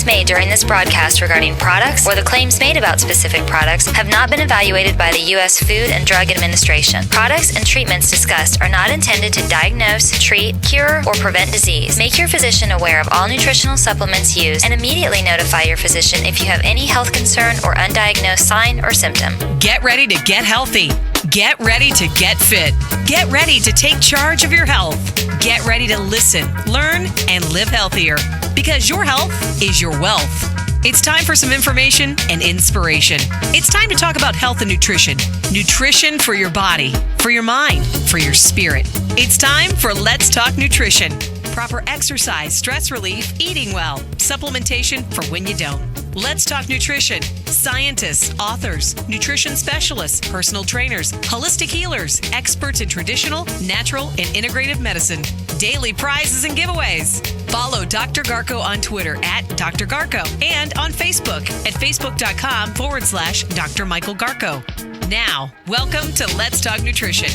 Statements made during this broadcast regarding products or the claims made about specific products have not been evaluated by the U.S. Food and Drug Administration. Products and treatments discussed are not intended to diagnose, treat, cure, or prevent disease. Make your physician aware of all nutritional supplements used and immediately notify your physician if you have any health concern or undiagnosed sign or symptom. Get ready to get healthy. Get ready to get fit. Get ready to take charge of your health. Get ready to listen, learn, and live healthier, because your health is your wealth. It's time for some information and inspiration. It's time to talk about health and nutrition. Nutrition for your body, for your mind, for your spirit. It's time for Let's Talk Nutrition. Proper exercise, stress relief, eating well, supplementation for when you don't. Let's Talk Nutrition. Scientists, authors, nutrition specialists, personal trainers, holistic healers, experts in traditional, natural, and integrative medicine. Daily prizes and giveaways. Follow Dr. Garko on Twitter at Dr. Garko and on Facebook at facebook.com/Dr. Michael Garko. Now, welcome to Let's Talk Nutrition.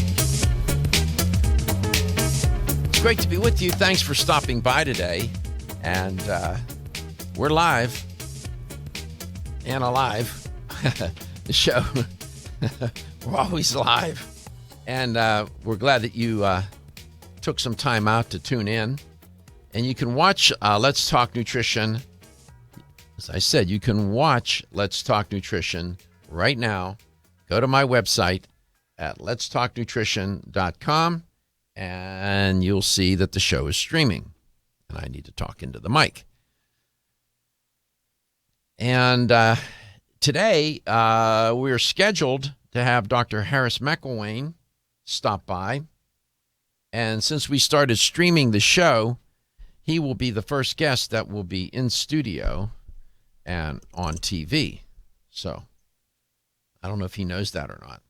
It's great to be with you. Thanks for stopping by today. And we're live and alive. The show, we're always live. And we're glad that you took some time out to tune in. And you can watch Let's Talk Nutrition. As I said, you can watch Let's Talk Nutrition right now. Go to my website at letstalknutrition.com. And you'll see that the show is streaming. And I need to talk into the mic. And today, we're scheduled to have Dr. Harris McIlwain stop by. And since we started streaming the show, he will be the first guest that will be in studio and on TV. So I don't know if he knows that or not.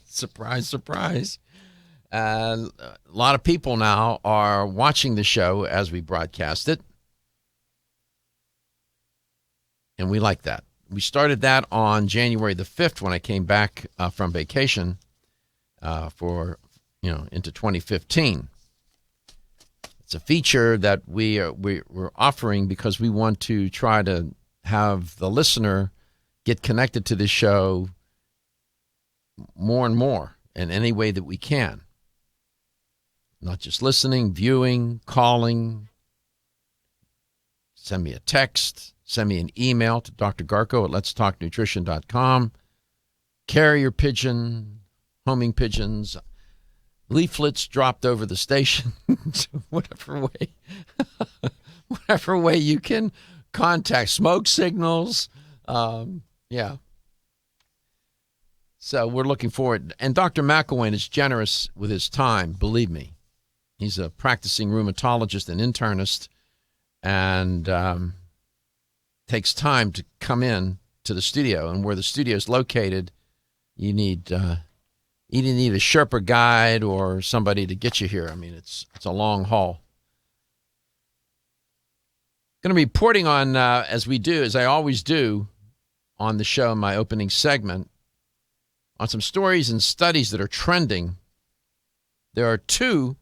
Surprise, surprise. And a lot of people now are watching the show as we broadcast it. And we like that. We started that on January the 5th when I came back from vacation into 2015. It's a feature that we're offering because we want to try to have the listener get connected to this show more and more in any way that we can. Not just listening, viewing, calling. Send me a text. Send me an email to Dr. Garko at letstalknutrition.com. Carrier pigeon, homing pigeons, leaflets dropped over the station, whatever way you can contact, smoke signals. Yeah. So we're looking forward. And Dr. McIlwain is generous with his time, believe me. He's a practicing rheumatologist and internist, and takes time to come in to the studio. And where the studio is located, you need a Sherpa guide or somebody to get you here. I mean, it's a long haul. Going to be reporting on, as I always do on the show in my opening segment, on some stories and studies that are trending. There are two,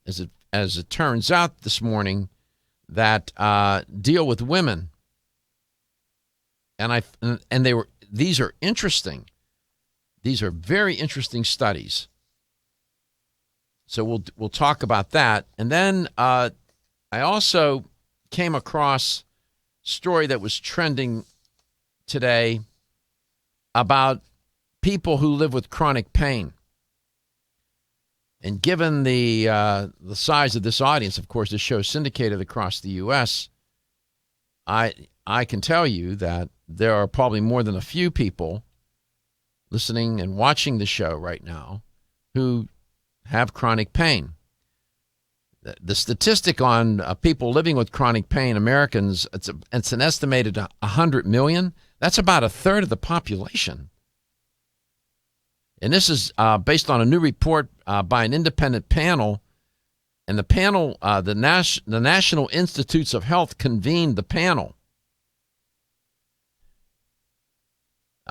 as it turns out this morning, that deal with women. And these are interesting. These are very interesting studies. So we'll talk about that. And then I also came across a story that was trending today about people who live with chronic pain. And given the size of this audience, of course, this show is syndicated across the U.S., I can tell you that there are probably more than a few people listening and watching the show right now who have chronic pain. The statistic on people living with chronic pain, Americans, it's an estimated 100 million. That's about a third of the population. And this is based on a new report by an independent panel. And the panel, the National Institutes of Health convened the panel.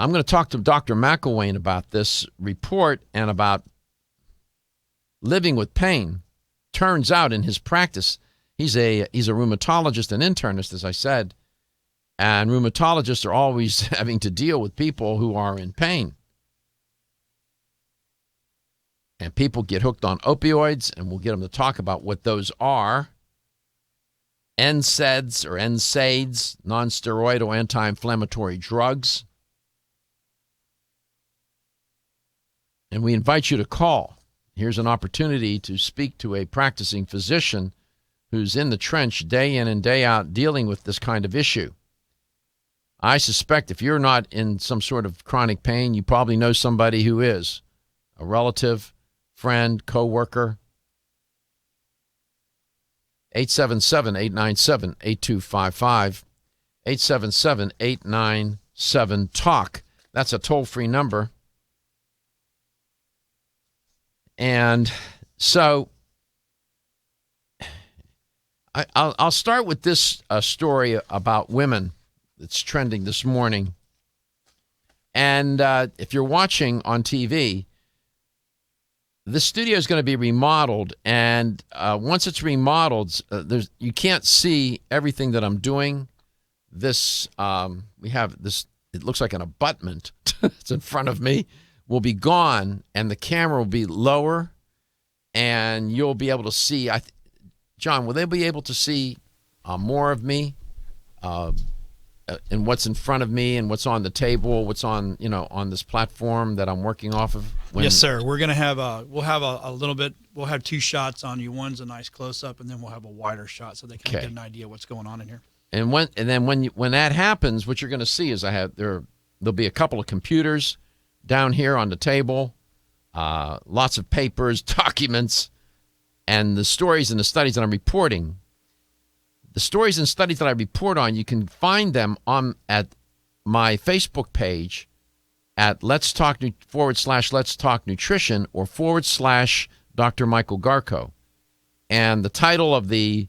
I'm going to talk to Dr. McIlwain about this report and about living with pain. Turns out in his practice, He's a rheumatologist and internist, as I said, and rheumatologists are always having to deal with people who are in pain. And people get hooked on opioids, and we'll get them to talk about what those are. NSAIDs or NSAIDs, non-steroidal anti-inflammatory drugs. And we invite you to call. Here's an opportunity to speak to a practicing physician who's in the trench day in and day out dealing with this kind of issue. I suspect if you're not in some sort of chronic pain, you probably know somebody who is, a relative, friend, coworker. 877-897-8255. 877-897-TALK. That's a toll-free number. And so I'll start with this story about women that's trending this morning. And if you're watching on TV, the studio is going to be remodeled, and once it's remodeled, you can't see everything that I'm doing. This we have this. It looks like an abutment. It's in front of me. Will be gone, and the camera will be lower, and you'll be able to see. John, will they be able to see more of me, and what's in front of me, and what's on the table, what's on on this platform that I'm working off of? Yes, sir. We're gonna have we'll have a little bit. We'll have two shots on you. One's a nice close up, and then we'll have a wider shot so they can get an idea what's going on in here. And when that happens, what you're going to see is there'll be a couple of computers down here on the table, lots of papers, documents, and the stories and the studies that I'm reporting. The stories and studies that I report on, you can find them at my Facebook page at Let's Talk /Let's Talk Nutrition or / Dr. Michael Garko. And the title of the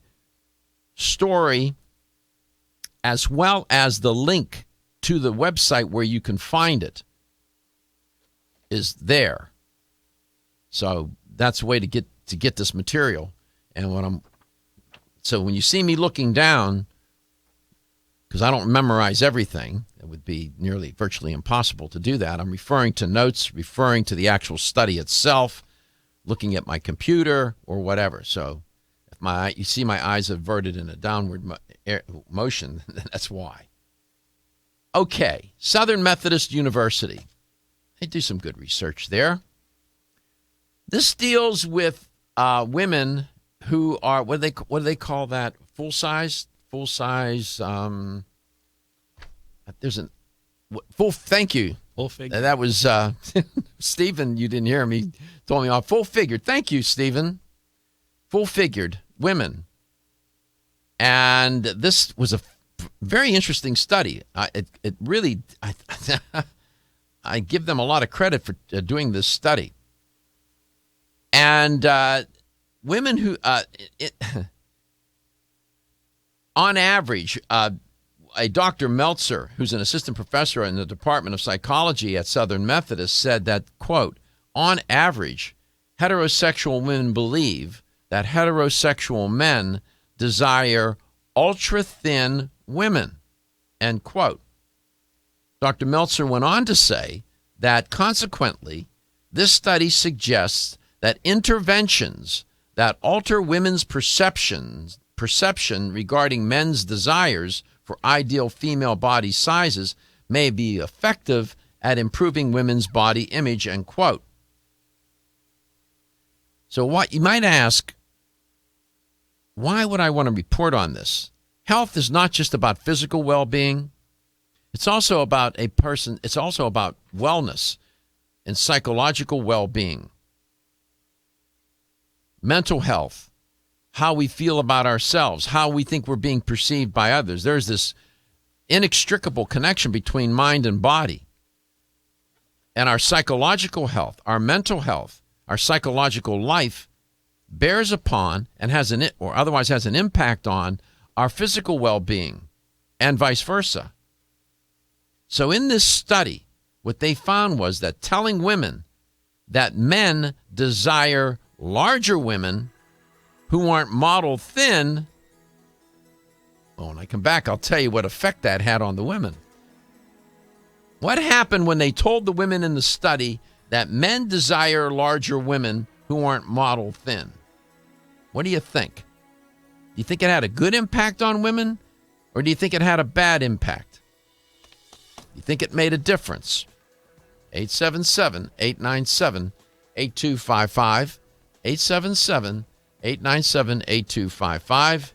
story, as well as the link to the website where you can find it, is there. So that's a way to get this material. And so when you see me looking down, because I don't memorize everything, it would be virtually impossible to do that. I'm referring to notes, referring to the actual study itself, looking at my computer or whatever. So if you see my eyes averted in a downward motion, that's why. Okay, Southern Methodist University. They do some good research there. This deals with women who are what do they call that? Full size. Thank you. Full figure. That was Stephen. You didn't hear him. He told me off. Full figured. Thank you, Stephen. Full figured women, and this was a very interesting study. It really. I give them a lot of credit for doing this study. And women who, on average, a Dr. Meltzer, who's an assistant professor in the Department of Psychology at Southern Methodist, said that, quote, on average, heterosexual women believe that heterosexual men desire ultra-thin women, end quote. Dr. Meltzer went on to say that, consequently, this study suggests that interventions that alter women's perception regarding men's desires for ideal female body sizes may be effective at improving women's body image, end quote. So what you might ask, why would I want to report on this? Health is not just about physical well-being. It's also about it's also about wellness and psychological well-being. Mental health, how we feel about ourselves, how we think we're being perceived by others. There's this inextricable connection between mind and body. And our psychological health, our mental health, our psychological life bears upon and has an impact on our physical well-being and vice versa. So in this study, what they found was that telling women that men desire larger women who aren't model thin Well, when I come back, I'll tell you what effect that had on the women. What happened when they told the women in the study that men desire larger women who aren't model thin? What do you think? Do you think it had a good impact on women, or do you think it had a bad impact? Do you think it made a difference? 877-897-8255. 877-897-8255.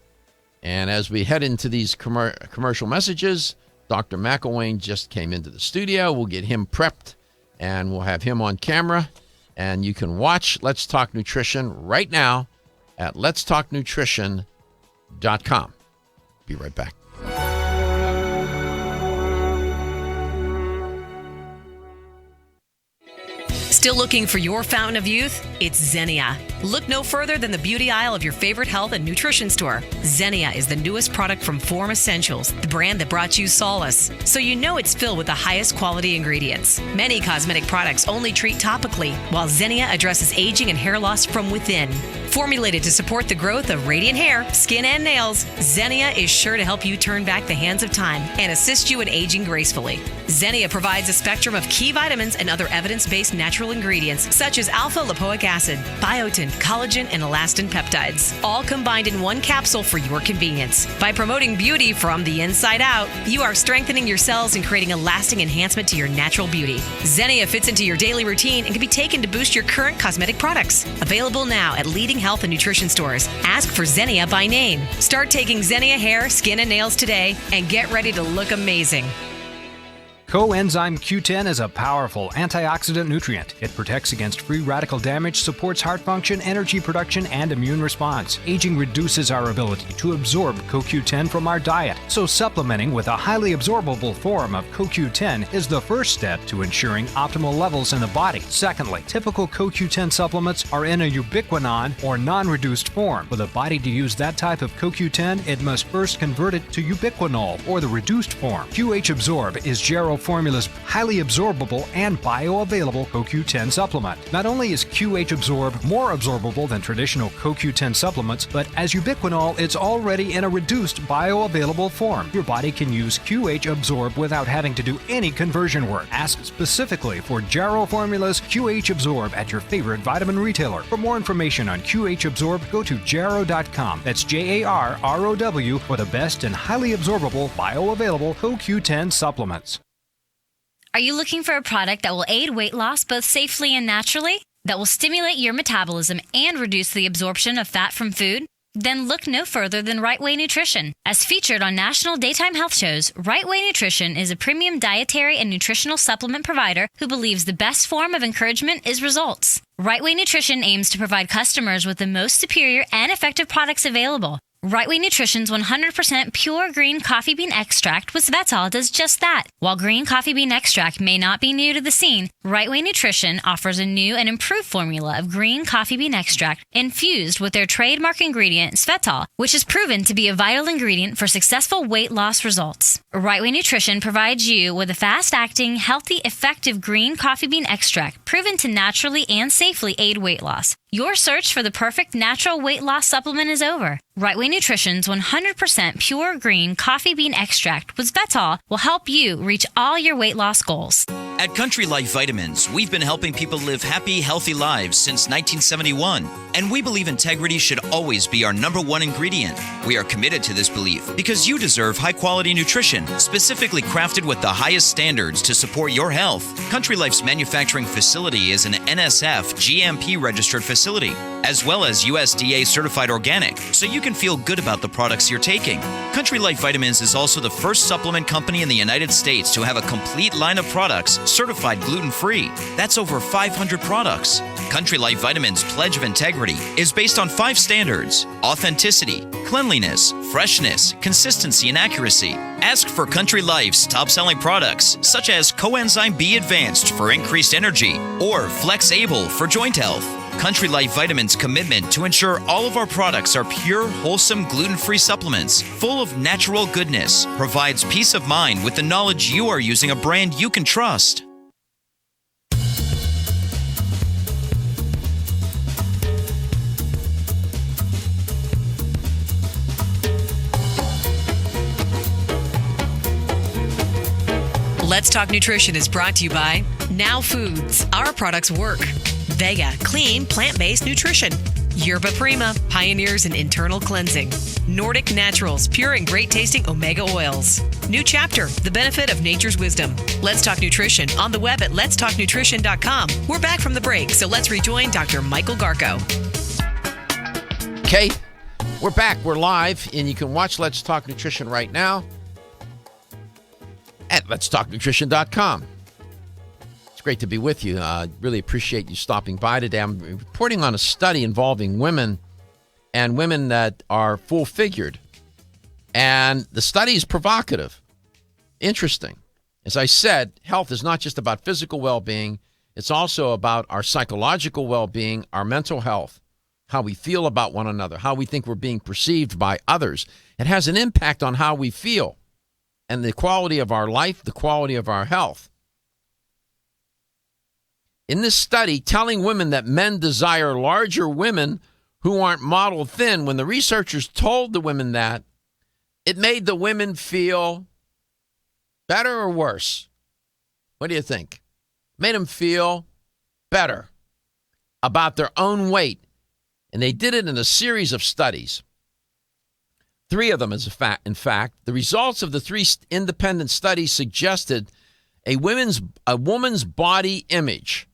And as we head into these commercial messages, Dr. McIlwain just came into the studio. We'll get him prepped, and we'll have him on camera. And you can watch Let's Talk Nutrition right now at letstalknutrition.com. Be right back. Still looking for your fountain of youth? It's Xenia. Look no further than the beauty aisle of your favorite health and nutrition store. Xenia is the newest product from Form Essentials, the brand that brought you solace. So you know it's filled with the highest quality ingredients. Many cosmetic products only treat topically, while Xenia addresses aging and hair loss from within. Formulated to support the growth of radiant hair, skin, and nails, Xenia is sure to help you turn back the hands of time and assist you in aging gracefully. Xenia provides a spectrum of key vitamins and other evidence-based natural ingredients such as alpha-lipoic acid, biotin, collagen, and elastin peptides, all combined in one capsule for your convenience. By promoting beauty from the inside out, you are strengthening your cells and creating a lasting enhancement to your natural beauty. Xenia fits into your daily routine and can be taken to boost your current cosmetic products. Available now at leading health and nutrition stores. Ask for Xenia by name. Start taking Xenia hair, skin, and nails today and get ready to look amazing. Coenzyme Q10 is a powerful antioxidant nutrient. It protects against free radical damage, supports heart function, energy production, and immune response. Aging reduces our ability to absorb CoQ10 from our diet, so supplementing with a highly absorbable form of CoQ10 is the first step to ensuring optimal levels in the body. Secondly, typical CoQ10 supplements are in a ubiquinone or non-reduced form. For the body to use that type of CoQ10, it must first convert it to ubiquinol or the reduced form. QH Absorb is Jarrow Formula's highly absorbable and bioavailable CoQ10 supplement. Not only is QH Absorb more absorbable than traditional CoQ10 supplements, but as ubiquinol, it's already in a reduced bioavailable form. Your body can use QH Absorb without having to do any conversion work. Ask specifically for Jarrow Formula's QH Absorb at your favorite vitamin retailer. For more information on QH Absorb, go to jarrow.com. That's JARROW for the best and highly absorbable bioavailable CoQ10 supplements. Are you looking for a product that will aid weight loss both safely and naturally? That will stimulate your metabolism and reduce the absorption of fat from food? Then look no further than Right Way Nutrition. As featured on national daytime health shows, Right Way Nutrition is a premium dietary and nutritional supplement provider who believes the best form of encouragement is results. Right Way Nutrition aims to provide customers with the most superior and effective products available. Right Way Nutrition's 100% pure green coffee bean extract with Svetol does just that. While green coffee bean extract may not be new to the scene, Right Way Nutrition offers a new and improved formula of green coffee bean extract infused with their trademark ingredient Svetol, which is proven to be a vital ingredient for successful weight loss results. Right Way Nutrition provides you with a fast-acting, healthy, effective green coffee bean extract proven to naturally and safely aid weight loss. Your search for the perfect natural weight loss supplement is over. Right Way Nutrition's 100% pure green coffee bean extract with Svetol will help you reach all your weight loss goals. At Country Life Vitamins, we've been helping people live happy, healthy lives since 1971. And we believe integrity should always be our number one ingredient. We are committed to this belief because you deserve high-quality nutrition, specifically crafted with the highest standards to support your health. Country Life's manufacturing facility is an NSF GMP-registered facility, as well as USDA certified organic, so you can feel good about the products you're taking. Country Life Vitamins is also the first supplement company in the United States to have a complete line of products certified gluten-free. That's over 500 products. Country Life Vitamins' pledge of integrity is based on 5 standards: authenticity, cleanliness, freshness, consistency, and accuracy. Ask for Country Life's top-selling products, such as Coenzyme B Advanced for increased energy or Flex Able for joint health. Country Life Vitamins' commitment to ensure all of our products are pure, wholesome, gluten-free supplements full of natural goodness provides peace of mind with the knowledge you are using a brand you can trust. Let's Talk Nutrition is brought to you by Now Foods. Our products work. Vega, clean, plant-based nutrition. Yerba Prima, pioneers in internal cleansing. Nordic Naturals, pure and great tasting omega oils. New Chapter, the benefit of nature's wisdom. Let's Talk Nutrition on the web at letstalknutrition.com. We're back from the break, so let's rejoin Dr. Michael Garko. Okay, we're back. We're live, and you can watch Let's Talk Nutrition right now at letstalknutrition.com. It's great to be with you. Really appreciate you stopping by today. I'm reporting on a study involving women and women that are full-figured. And the study is provocative, interesting. As I said, health is not just about physical well-being. It's also about our psychological well-being, our mental health, how we feel about one another, how we think we're being perceived by others. It has an impact on how we feel and the quality of our life, the quality of our health. In this study, telling women that men desire larger women who aren't model thin, when the researchers told the women that, it made the women feel better or worse? What do you think? Made them feel better about their own weight. And they did it in a series of studies. 3 of them, in fact. The results of the 3 independent studies suggested a woman's body image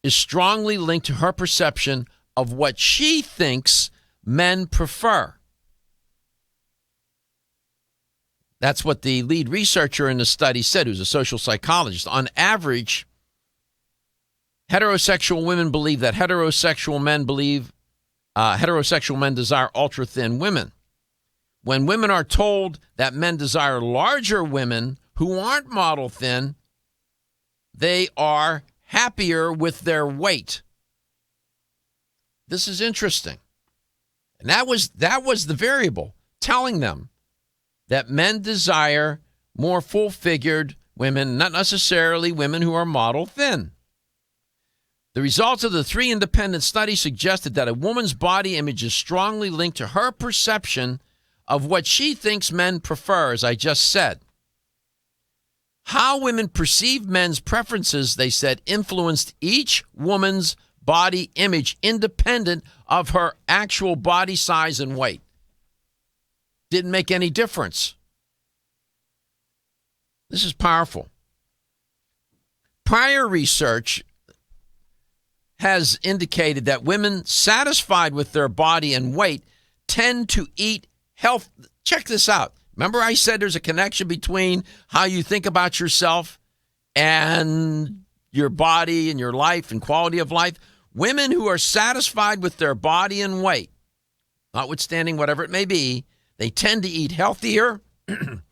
is strongly linked to her perception of what she thinks men prefer. That's what the lead researcher in the study said, who's a social psychologist. On average, heterosexual women believe that heterosexual men desire ultra-thin women. When women are told that men desire larger women who aren't model thin, they are happier with their weight. This is interesting. And that was the variable, telling them that men desire more full-figured women, not necessarily women who are model thin. The results of the 3 independent studies suggested that a woman's body image is strongly linked to her perception of what she thinks men prefer, as I just said. How women perceive men's preferences, they said, influenced each woman's body image independent of her actual body size and weight. Didn't make any difference. This is powerful. Prior research has indicated that women satisfied with their body and weight tend to eat health. Check this out. Remember I said there's a connection between how you think about yourself and your body and your life and quality of life? Women who are satisfied with their body and weight, notwithstanding whatever it may be, they tend to eat healthier.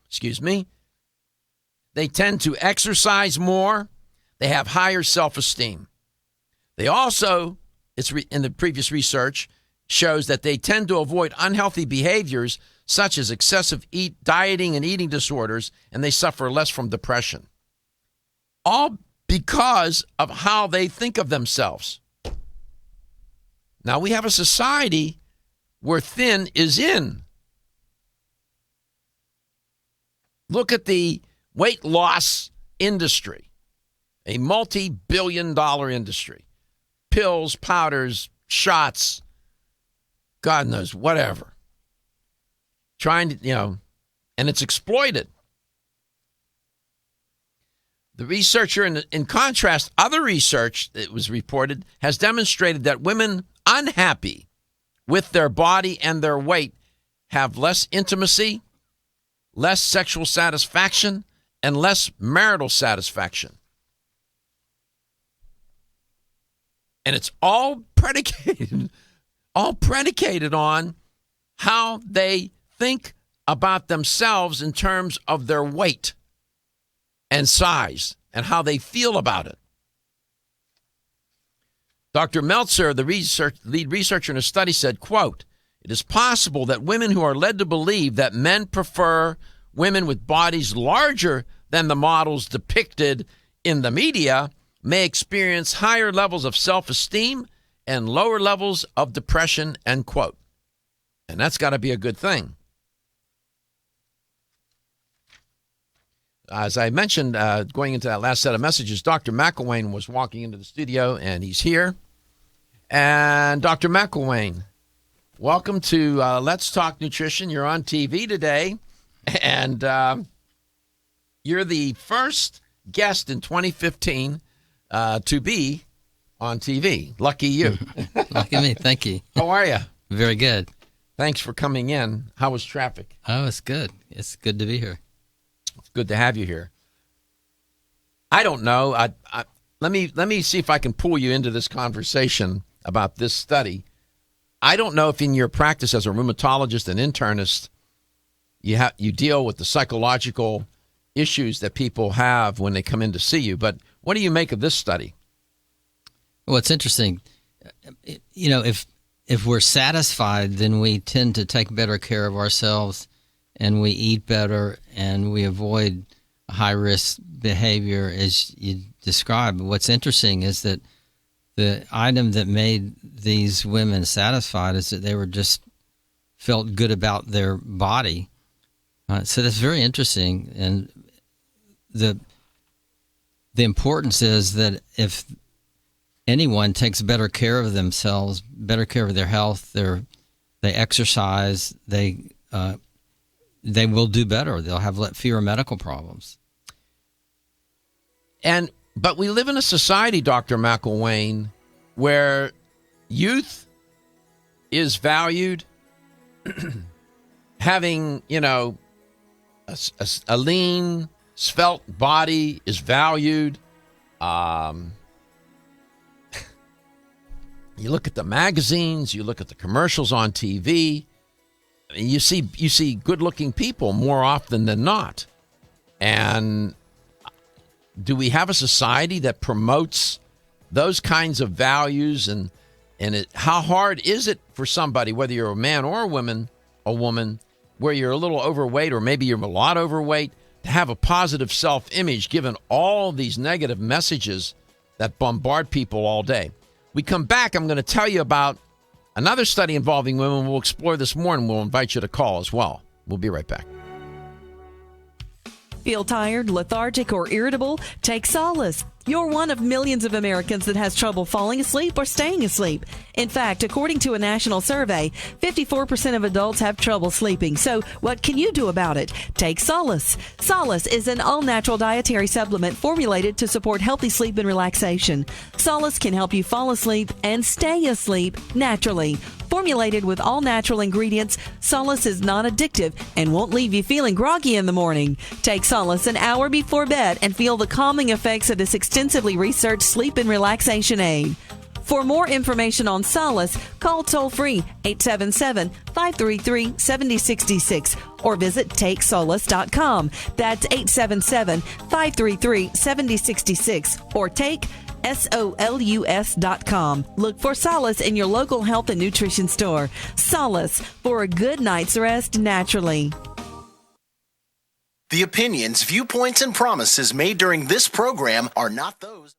Excuse me. They tend to exercise more. They have higher self-esteem. They also, in the previous research, shows that they tend to avoid unhealthy behaviors such as excessive dieting and eating disorders, and they suffer less from depression. All because of how they think of themselves. Now, we have a society where thin is in. Look at the weight loss industry, a multi-billion-dollar industry. Pills, powders, shots, God knows, whatever. Trying to, and it's exploited. The researcher, in contrast, other research that was reported has demonstrated that women unhappy with their body and their weight have less intimacy, less sexual satisfaction, and less marital satisfaction. And it's all predicated on how they think about themselves in terms of their weight and size and how they feel about it. Dr. Meltzer, the lead researcher in a study, said, quote, "It is possible that women who are led to believe that men prefer women with bodies larger than the models depicted in the media may experience higher levels of self-esteem and lower levels of depression," end quote. And that's got to be a good thing. as I mentioned, going into that last set of messages, Dr. McIlwain was walking into the studio, and he's here. And Dr. McIlwain, welcome to Let's Talk Nutrition. You're on TV today, and you're the first guest in 2015 to be on TV. Lucky you. Lucky me. Thank you. How are you? Very good. Thanks for coming in. How was traffic? Oh, it's good. It's good to be here. It's good to have you here. I don't know. Let me see if I can pull you into this conversation about this study. I don't know if in your practice as a rheumatologist and internist, you deal with the psychological issues that people have when they come in to see you. But what do you make of this study? Well, it's interesting. You know, if we're satisfied, then we tend to take better care of ourselves, and we eat better, and we avoid high-risk behavior, as you described. What's interesting is that the item that made these women satisfied is that they were just felt good about their body. So that's very interesting, and the importance is that if anyone takes better care of themselves, better care of their health, they exercise, they will do better. They'll have fewer medical problems. But we live in a society, Dr. McIlwain, where youth is valued. Having, a lean, svelte body is valued. You look at the magazines, you look at the commercials on TV, you see good-looking people more often than not. And do we have a society that promotes those kinds of values? And how hard is it for somebody, whether you're a man or a woman, where you're a little overweight or maybe you're a lot overweight, to have a positive self-image given all these negative messages that bombard people all day? We come back, I'm going to tell you about another study involving women. We'll explore this more, and we'll invite you to call as well. We'll be right back. Feel tired, lethargic, or irritable? Take solace. You're one of millions of Americans that has trouble falling asleep or staying asleep. In fact, according to a national survey, 54% of adults have trouble sleeping. So what can you do about it? Take Solace. Solace is an all-natural dietary supplement formulated to support healthy sleep and relaxation. Solace can help you fall asleep and stay asleep naturally. Formulated with all-natural ingredients, Solace is non-addictive and won't leave you feeling groggy in the morning. Take Solace an hour before bed and feel the calming effects of this extensively researched sleep and relaxation aid. For more information on Solace, call toll-free 877-533-7066 or visit TakeSolace.com. That's 877-533-7066 or take SOLUS.com. Look for Solace in your local health and nutrition store. Solace, for a good night's rest naturally. The opinions, viewpoints, and promises made during this program are not those.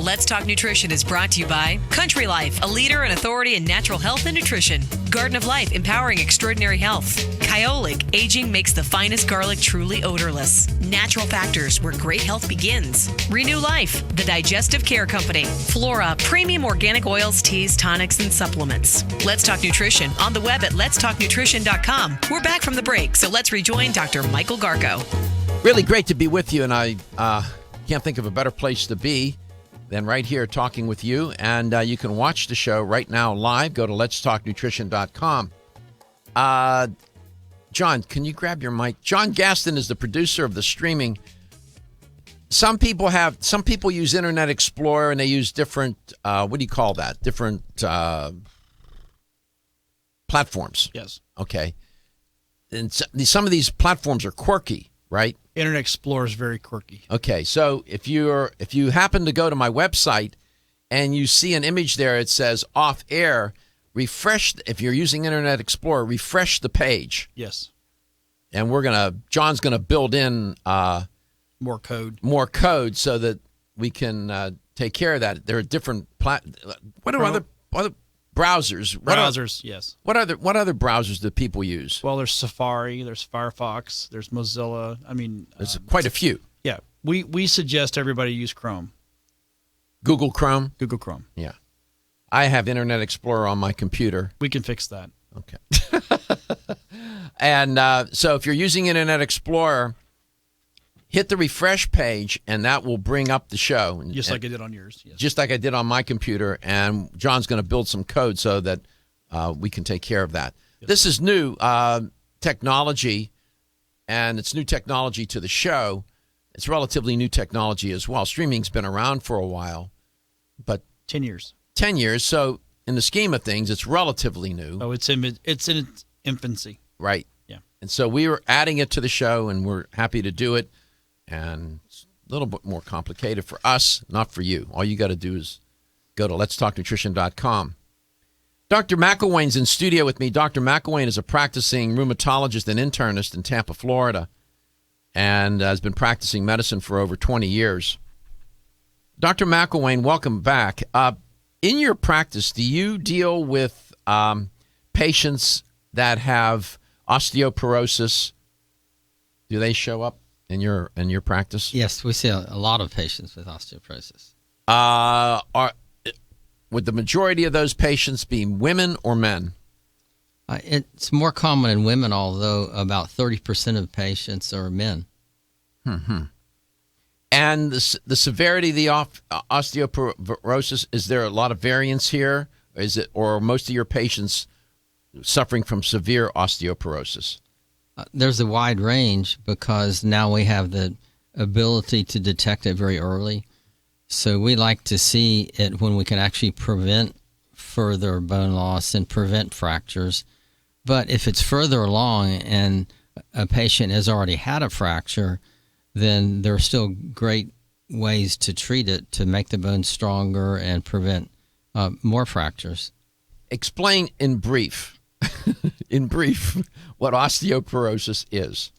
Let's Talk Nutrition is brought to you by Country Life, a leader and authority in natural health and nutrition. Garden of Life, empowering extraordinary health. Kyolic, aging makes the finest garlic truly odorless. Natural Factors, where great health begins. Renew Life, the digestive care company. Flora, premium organic oils, teas, tonics, and supplements. Let's Talk Nutrition on the web at letstalknutrition.com. We're back from the break, so let's rejoin Dr. Michael Garko. Really great to be with you, and I can't think of a better place to be than right here talking with you. And you can watch the show right now live. Go to letstalknutrition.com. John, can you grab your mic? John Gaston is the producer of the streaming. Some people use Internet Explorer, and they use different, what do you call that? Different platforms. Yes. Okay. And some of these platforms are quirky, right? Internet Explorer is very quirky. Okay, so if you happen to go to my website and you see an image there, it says off air, refresh. If you're using Internet Explorer, refresh the page. Yes. And John's gonna build in more code so that we can take care of that. There are different what are other browsers? Yes. What other browsers do people use? Well, there's Safari, there's Firefox, there's Mozilla. I mean, there's quite a few. Yeah, we suggest everybody use Chrome. Google Chrome. Google Chrome. Yeah, I have Internet Explorer on my computer. We can fix that. Okay. And so if you're using Internet Explorer, hit the refresh page, and that will bring up the show. Just like I did on yours. Yes. Just like I did on my computer. And John's going to build some code so that we can take care of that. Yes. This is new technology, and it's new technology to the show. It's relatively new technology as well. Streaming's been around for a while, but 10 years. 10 years. So in the scheme of things, it's relatively new. Oh, it's in its infancy. Right. Yeah. And so we were adding it to the show, and we're happy to do it. And it's a little bit more complicated for us, not for you. All you got to do is go to letstalknutrition.com. Dr. McIlwain's in studio with me. Dr. McIlwain is a practicing rheumatologist and internist in Tampa, Florida, and has been practicing medicine for over 20 years. Dr. McIlwain, welcome back. In your practice, do you deal with patients that have osteoporosis? Do they show up in your practice? Yes, we see a lot of patients with osteoporosis. Would the majority of those patients be women or men? It's more common in women, although about 30% of patients are men. Mm-hmm. And the severity of the osteoporosis, is there a lot of variance here? Or are most of your patients suffering from severe osteoporosis? There's a wide range because now we have the ability to detect it very early. So we like to see it when we can actually prevent further bone loss and prevent fractures. But if it's further along and a patient has already had a fracture, then there are still great ways to treat it to make the bone stronger and prevent more fractures. Explain in brief, what osteoporosis is.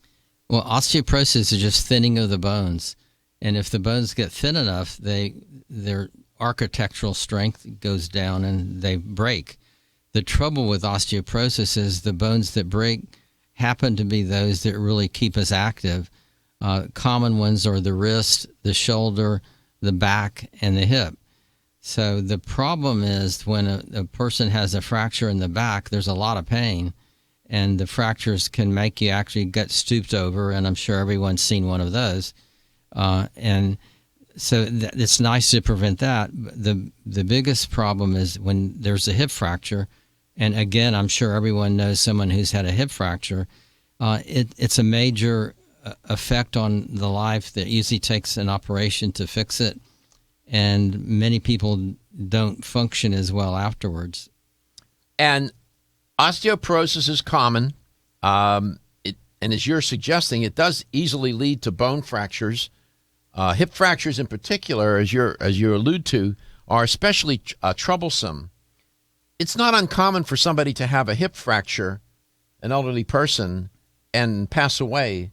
Well, osteoporosis is just thinning of the bones. And if the bones get thin enough, their architectural strength goes down and they break. The trouble with osteoporosis is the bones that break happen to be those that really keep us active. Common ones are the wrist, the shoulder, the back, and the hip. So the problem is when a person has a fracture in the back, there's a lot of pain, and the fractures can make you actually get stooped over, and I'm sure everyone's seen one of those. And so it's nice to prevent that. The biggest problem is when there's a hip fracture, and again, I'm sure everyone knows someone who's had a hip fracture. It's a major effect on the life that usually takes an operation to fix it, and many people don't function as well afterwards. And osteoporosis is common, and as you're suggesting, it does easily lead to bone fractures. Hip fractures, in particular, as you allude to, are especially troublesome. It's not uncommon for somebody to have a hip fracture, an elderly person, and pass away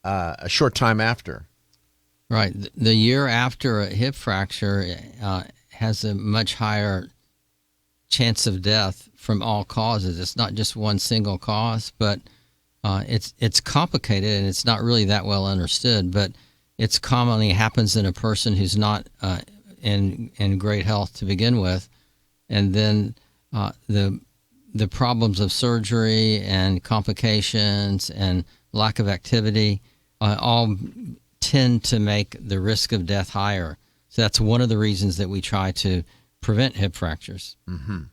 a short time after. Right. The year after a hip fracture has a much higher chance of death from all causes. It's not just one single cause, but it's complicated and it's not really that well understood. But it's commonly happens in a person who's not in great health to begin with, and then the problems of surgery and complications and lack of activity all tend to make the risk of death higher. So that's one of the reasons that we try to prevent hip fractures. Mm-hmm.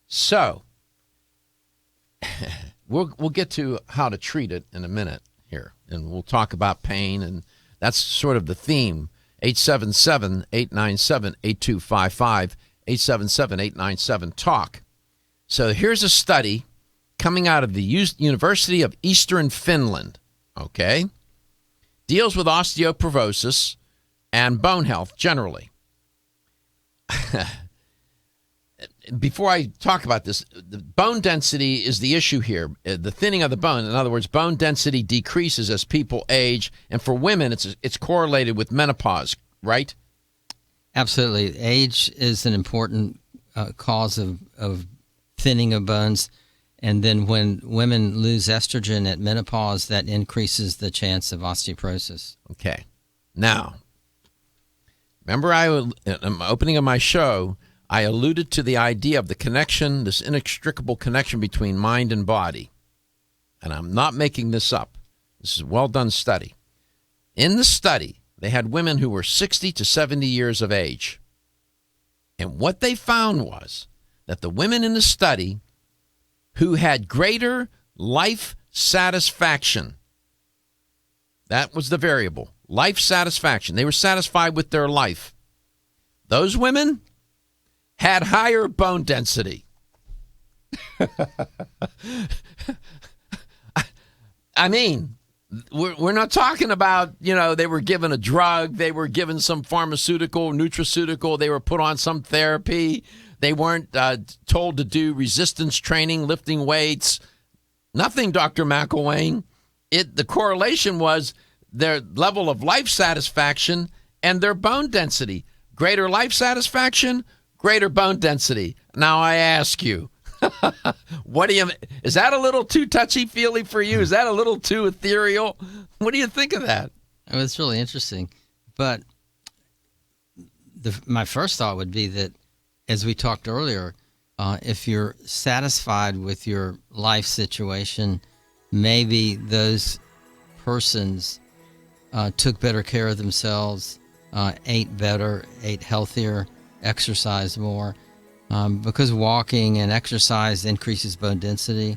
So we'll get to how to treat it in a minute here, and we'll talk about pain, and that's sort of the theme. 877-897-8255, 877-897-TALK. So here's a study coming out of the University of Eastern Finland, okay? Deals with osteoporosis and bone health generally. Before I talk about this, the bone density is the issue here. The thinning of the bone, in other words, bone density decreases as people age, and for women, it's correlated with menopause, right? Absolutely. Age is an important cause of thinning of bones, and then when women lose estrogen at menopause, that increases the chance of osteoporosis. Okay. Now, remember in the opening of my show, I alluded to the idea of the connection, this inextricable connection between mind and body. And I'm not making this up. This is a well-done study. In the study, they had women who were 60 to 70 years of age. And what they found was that the women in the study who had greater life satisfaction, that was the variable, life satisfaction. They were satisfied with their life. Those women had higher bone density. I mean, we're not talking about, they were given a drug, they were given some pharmaceutical, nutraceutical, they were put on some therapy, they weren't told to do resistance training, lifting weights, nothing, Dr. McIlwain. The correlation was their level of life satisfaction and their bone density. Greater life satisfaction, greater bone density. Now I ask you, is that a little too touchy-feely for you? Is that a little too ethereal? What do you think of that? Oh, it's really interesting. But my first thought would be that, as we talked earlier, if you're satisfied with your life situation, maybe those persons took better care of themselves, ate better, ate healthier, exercised more, because walking and exercise increases bone density.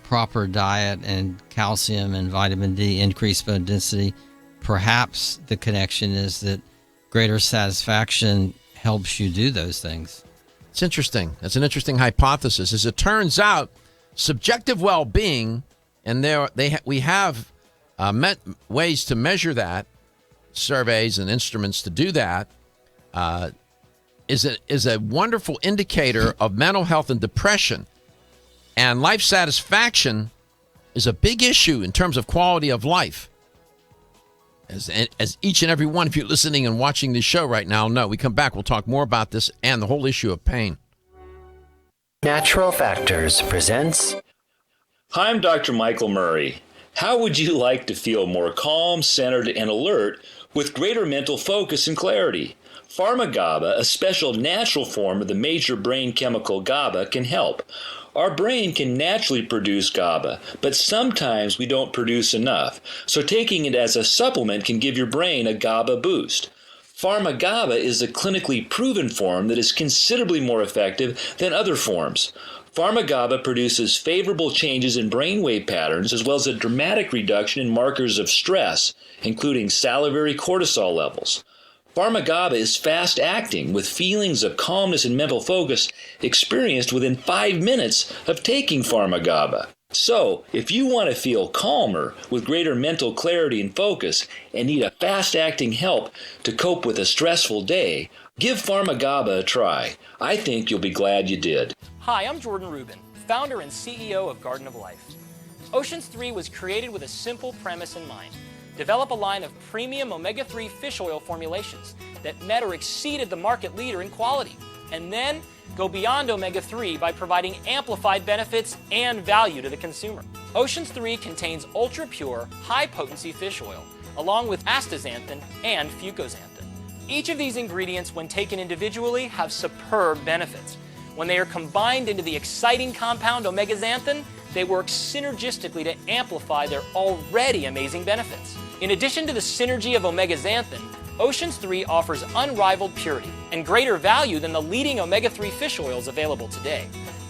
Proper diet and calcium and vitamin D increase bone density. Perhaps the connection is that greater satisfaction helps you do those things. It's interesting. That's an interesting hypothesis. As it turns out, subjective well-being, and we have ways to measure that, surveys and instruments to do that, is a wonderful indicator of mental health and depression. And life satisfaction is a big issue in terms of quality of life. As each and every one of you listening and watching this show right now know. We come back, we'll talk more about this and the whole issue of pain. Natural Factors presents. Hi, I'm Dr. Michael Murray. How would you like to feel more calm, centered, and alert with greater mental focus and clarity? Pharma-GABA, a special natural form of the major brain chemical GABA, can help. Our brain can naturally produce GABA, but sometimes we don't produce enough, so taking it as a supplement can give your brain a GABA boost. Pharma-GABA is a clinically proven form that is considerably more effective than other forms. Pharma-GABA produces favorable changes in brainwave patterns as well as a dramatic reduction in markers of stress, including salivary cortisol levels. Pharma-GABA is fast-acting, with feelings of calmness and mental focus experienced within 5 minutes of taking Pharma-GABA. So, if you want to feel calmer with greater mental clarity and focus and need a fast-acting help to cope with a stressful day, give Pharma-GABA a try. I think you'll be glad you did. Hi, I'm Jordan Rubin, founder and CEO of Garden of Life. Oceans 3 was created with a simple premise in mind: develop a line of premium omega-3 fish oil formulations that met or exceeded the market leader in quality, and then go beyond omega-3 by providing amplified benefits and value to the consumer. Oceans 3 contains ultra-pure, high-potency fish oil, along with astaxanthin and fucoxanthin. Each of these ingredients, when taken individually, have superb benefits. When they are combined into the exciting compound omega-xanthin, they work synergistically to amplify their already amazing benefits. In addition to the synergy of omega-xanthin, Oceans 3 offers unrivaled purity and greater value than the leading omega-3 fish oils available today,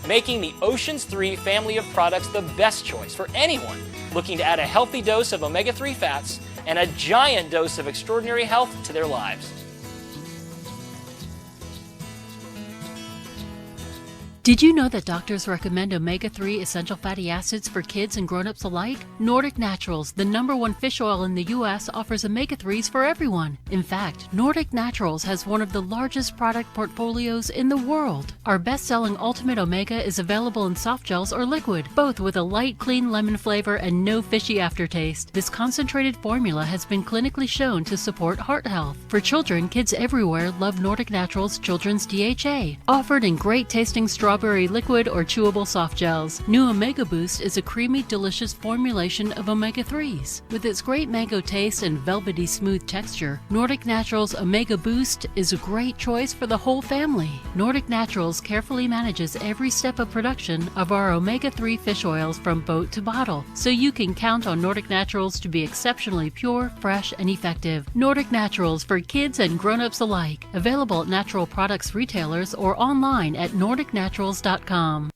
making the Oceans 3 family of products the best choice for anyone looking to add a healthy dose of omega-3 fats and a giant dose of extraordinary health to their lives. Did you know that doctors recommend omega-3 essential fatty acids for kids and grown-ups alike? Nordic Naturals, the #1 fish oil in the U.S., offers omega-3s for everyone. In fact, Nordic Naturals has one of the largest product portfolios in the world. Our best-selling Ultimate Omega is available in soft gels or liquid, both with a light, clean lemon flavor and no fishy aftertaste. This concentrated formula has been clinically shown to support heart health. For children, kids everywhere love Nordic Naturals Children's DHA, offered in great-tasting strawberry liquid or chewable soft gels. New Omega Boost is a creamy, delicious formulation of omega-3s. With its great mango taste and velvety smooth texture, Nordic Naturals Omega Boost is a great choice for the whole family. Nordic Naturals carefully manages every step of production of our omega-3 fish oils from boat to bottle, so you can count on Nordic Naturals to be exceptionally pure, fresh, and effective. Nordic Naturals for kids and grown-ups alike. Available at natural products retailers or online at nordicnaturals.com.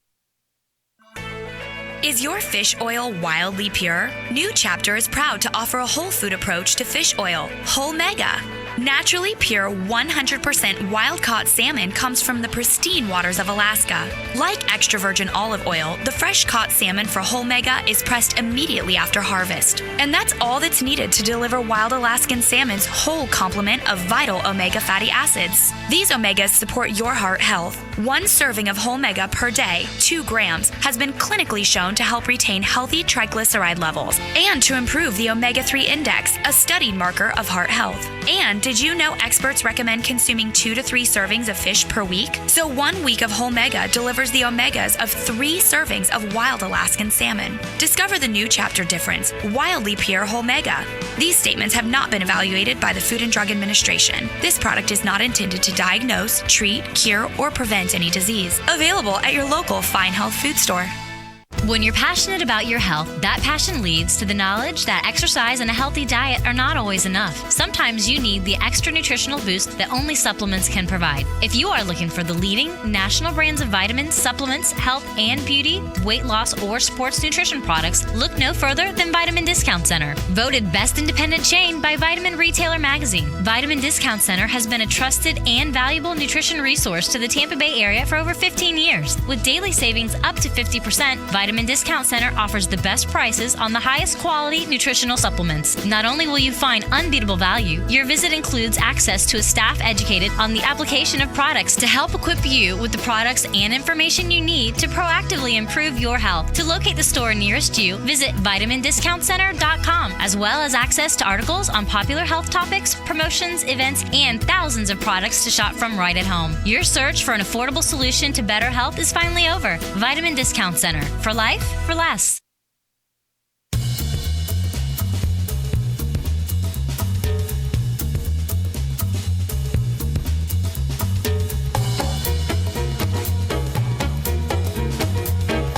Is your fish oil wildly pure? New Chapter is proud to offer a whole food approach to fish oil, Whole Mega. Naturally pure 100% wild-caught salmon comes from the pristine waters of Alaska. Like extra virgin olive oil, the fresh-caught salmon for Whole Mega is pressed immediately after harvest. And that's all that's needed to deliver wild Alaskan salmon's whole complement of vital omega fatty acids. These omegas support your heart health. One serving of Whole Mega per day, 2 grams, has been clinically shown to help retain healthy triglyceride levels and to improve the omega-3 index, a studied marker of heart health. And did you know experts recommend consuming 2 to 3 servings of fish per week? So 1 week of Whole Mega delivers the omegas of 3 servings of wild Alaskan salmon. Discover the New Chapter difference, wildly pure Whole Mega. These statements have not been evaluated by the Food and Drug Administration. This product is not intended to diagnose, treat, cure, or prevent any disease. Available at your local Fine Health food store. When you're passionate about your health, that passion leads to the knowledge that exercise and a healthy diet are not always enough. Sometimes you need the extra nutritional boost that only supplements can provide. If you are looking for the leading national brands of vitamins, supplements, health and beauty, weight loss, or sports nutrition products, look no further than Vitamin Discount Center. Voted best independent chain by Vitamin Retailer Magazine, Vitamin Discount Center has been a trusted and valuable nutrition resource to the Tampa Bay area for over 15 years. With daily savings up to 50%, Vitamin Discount Center offers the best prices on the highest quality nutritional supplements. Not only will you find unbeatable value, your visit includes access to a staff educated on the application of products to help equip you with the products and information you need to proactively improve your health. To locate the store nearest you, visit vitamindiscountcenter.com, as well as access to articles on popular health topics, promotions, events, and thousands of products to shop from right at home. Your search for an affordable solution to better health is finally over. Vitamin Discount Center. For life, for less.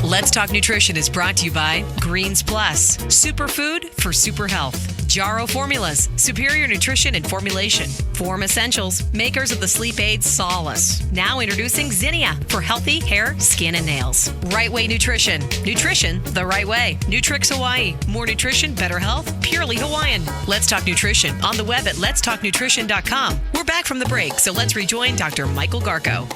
Let's Talk Nutrition is brought to you by Greens Plus, superfood for super health. Jarrow Formulas, superior nutrition and formulation. Form Essentials, makers of the sleep aid Solace. Now introducing Zinnia for healthy hair, skin, and nails. Right Way Nutrition, nutrition the right way. Nutrix Hawaii, more nutrition, better health, purely Hawaiian. Let's Talk Nutrition on the web at letstalknutrition.com. We're back from the break, so let's rejoin Dr. Michael Garko.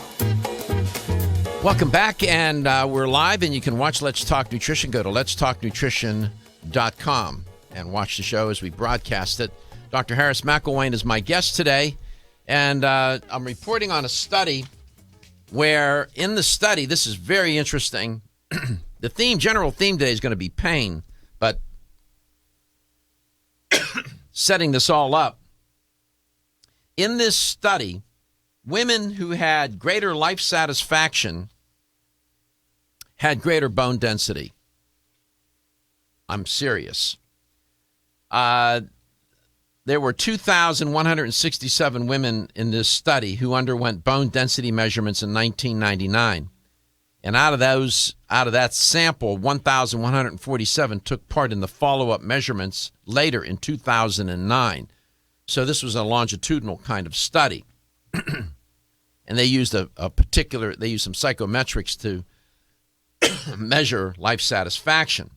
Welcome back, and we're live, and you can watch Let's Talk Nutrition. Go to letstalknutrition.com and watch the show as we broadcast it. Dr. Harris McIlwain is my guest today, and I'm reporting on a study where, in the study, this is very interesting. The general theme today is going to be pain, but setting this all up. In this study, women who had greater life satisfaction had greater bone density. I'm serious. There were 2,167 women in this study who underwent bone density measurements in 1999. And out of that sample, 1,147 took part in the follow-up measurements later in 2009. So this was a longitudinal kind of study. And they used they used some psychometrics to measure life satisfaction.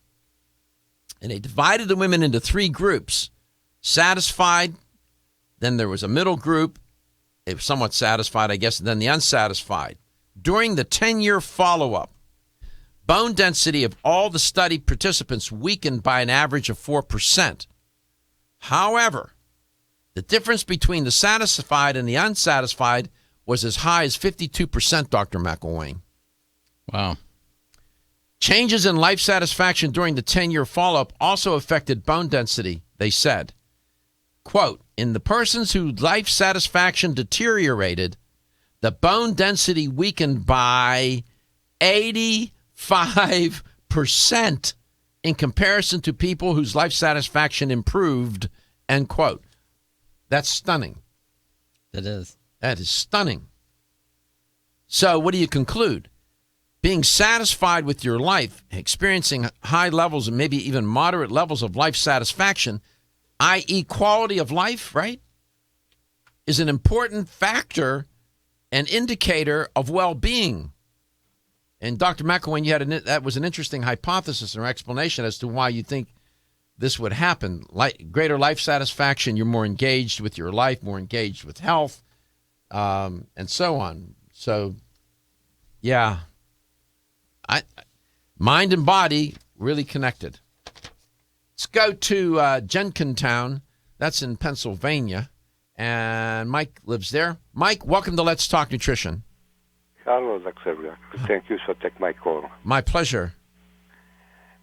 And they divided the women into three groups. Satisfied, then there was a middle group, somewhat satisfied, I guess, and then the unsatisfied. During the 10-year follow-up, bone density of all the study participants weakened by an average of 4%. However, the difference between the satisfied and the unsatisfied was as high as 52%, Dr. McIlwain. Wow. Changes in life satisfaction during the 10-year follow-up also affected bone density, they said. Quote, in the persons whose life satisfaction deteriorated, the bone density weakened by 85% in comparison to people whose life satisfaction improved, end quote. That's stunning. It is. That is stunning. So what do you conclude? Being satisfied with your life, experiencing high levels and maybe even moderate levels of life satisfaction, i.e. quality of life, right, is an important factor and indicator of well-being. And Dr. McIlwain, that was an interesting hypothesis or explanation as to why you think this would happen. Greater life satisfaction, you're more engaged with your life, more engaged with health, and so on. So, yeah, mind and body really connected. Let's go to Jenkintown. That's in Pennsylvania. And Mike lives there. Mike, welcome to Let's Talk Nutrition. Hello, Dr. Thank you for taking my call. My pleasure.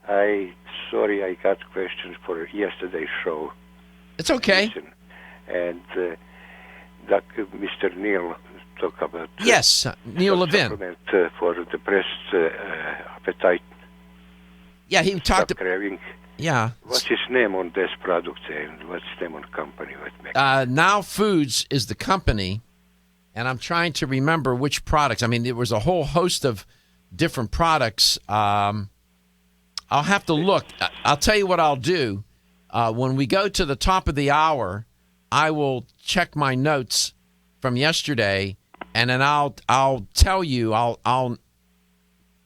Sorry, I got questions for yesterday's show. It's okay. And Mr. Neil talked about... Yes, Neil Levin. Supplement for depressed appetite. Yeah, he talked... Craving. Yeah. What's his name on this product and what's his name on the company? Now Foods is the company, and I'm trying to remember which products. I mean, there was a whole host of different products. I'll have to look. I'll tell you what I'll do. When we go to the top of the hour, I will check my notes from yesterday, and then I'll tell you. I'll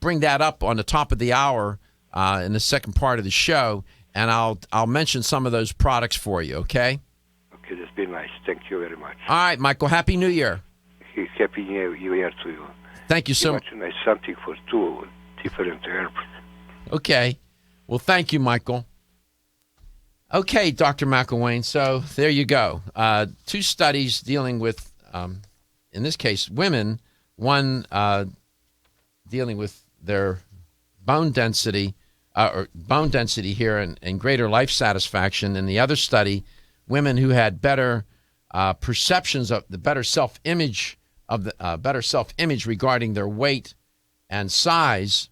bring that up on the top of the hour in the second part of the show, and I'll mention some of those products for you. Okay. Okay, that's been nice. Thank you very much. All right, Michael. Happy New Year. Happy New Year to you. Thank you so much. Nice something for two different herbs. Okay. Well, thank you, Michael. Okay, Dr. McIlwain. So there you go. Two studies dealing with, in this case, women. One dealing with their bone density here and greater life satisfaction. And the other study, women who had better perceptions of the better self-image regarding their weight and size,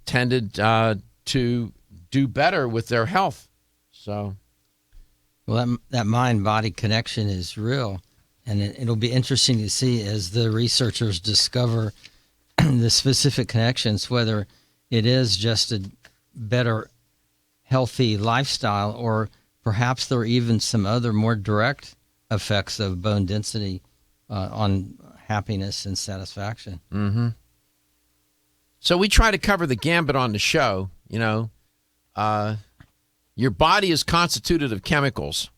tended to do better with their health. So, well, that mind-body connection is real, and it'll be interesting to see as the researchers discover the specific connections, whether it is just a better, healthy lifestyle, or perhaps there are even some other more direct effects of bone density on happiness and satisfaction. Mm-hmm. So we try to cover the gambit on the show. You know, your body is constituted of chemicals.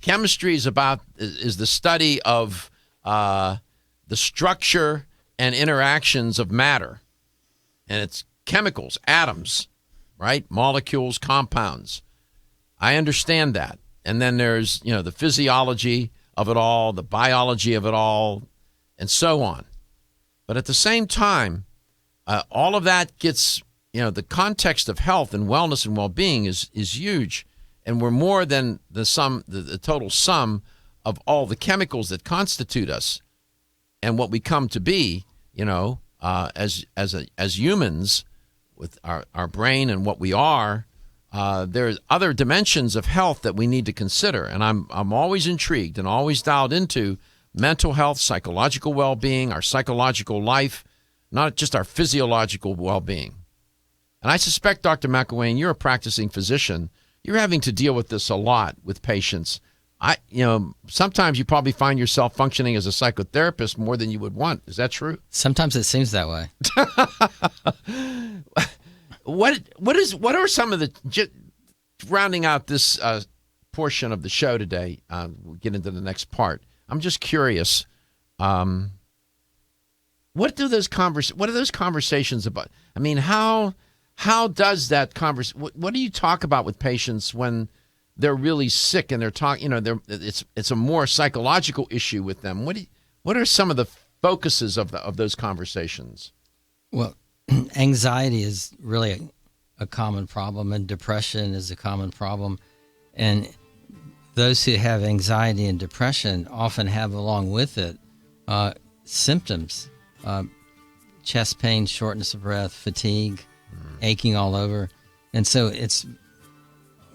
Chemistry is the study of the structure and interactions of matter, and it's chemicals, atoms, right? Molecules, compounds. I understand that. And then there's, the physiology of it all, the biology of it all, and so on. But at the same time, all of that gets the context of health and wellness and well-being is huge, and we're more than the total sum of all the chemicals that constitute us and what we come to be, as humans with our brain and what we are. There's other dimensions of health that we need to consider, and I'm always intrigued and always dialed into mental health, psychological well-being, our psychological life, not just our physiological well-being. And I suspect, Dr. McIlwain, you're a practicing physician. You're having to deal with this a lot with patients. Sometimes you probably find yourself functioning as a psychotherapist more than you would want. Is that true? Sometimes it seems that way. What are some of the, rounding out this portion of the show today, we'll get into the next part. I'm just curious, what are those conversations about? I mean, how does that what do you talk about with patients when they're really sick and they're talking, it's a more psychological issue with them? What are some of the focuses of those conversations? Well, anxiety is really a common problem, and depression is a common problem. And those who have anxiety and depression often have, along with it, symptoms, chest pain, shortness of breath, fatigue, aching all over. And so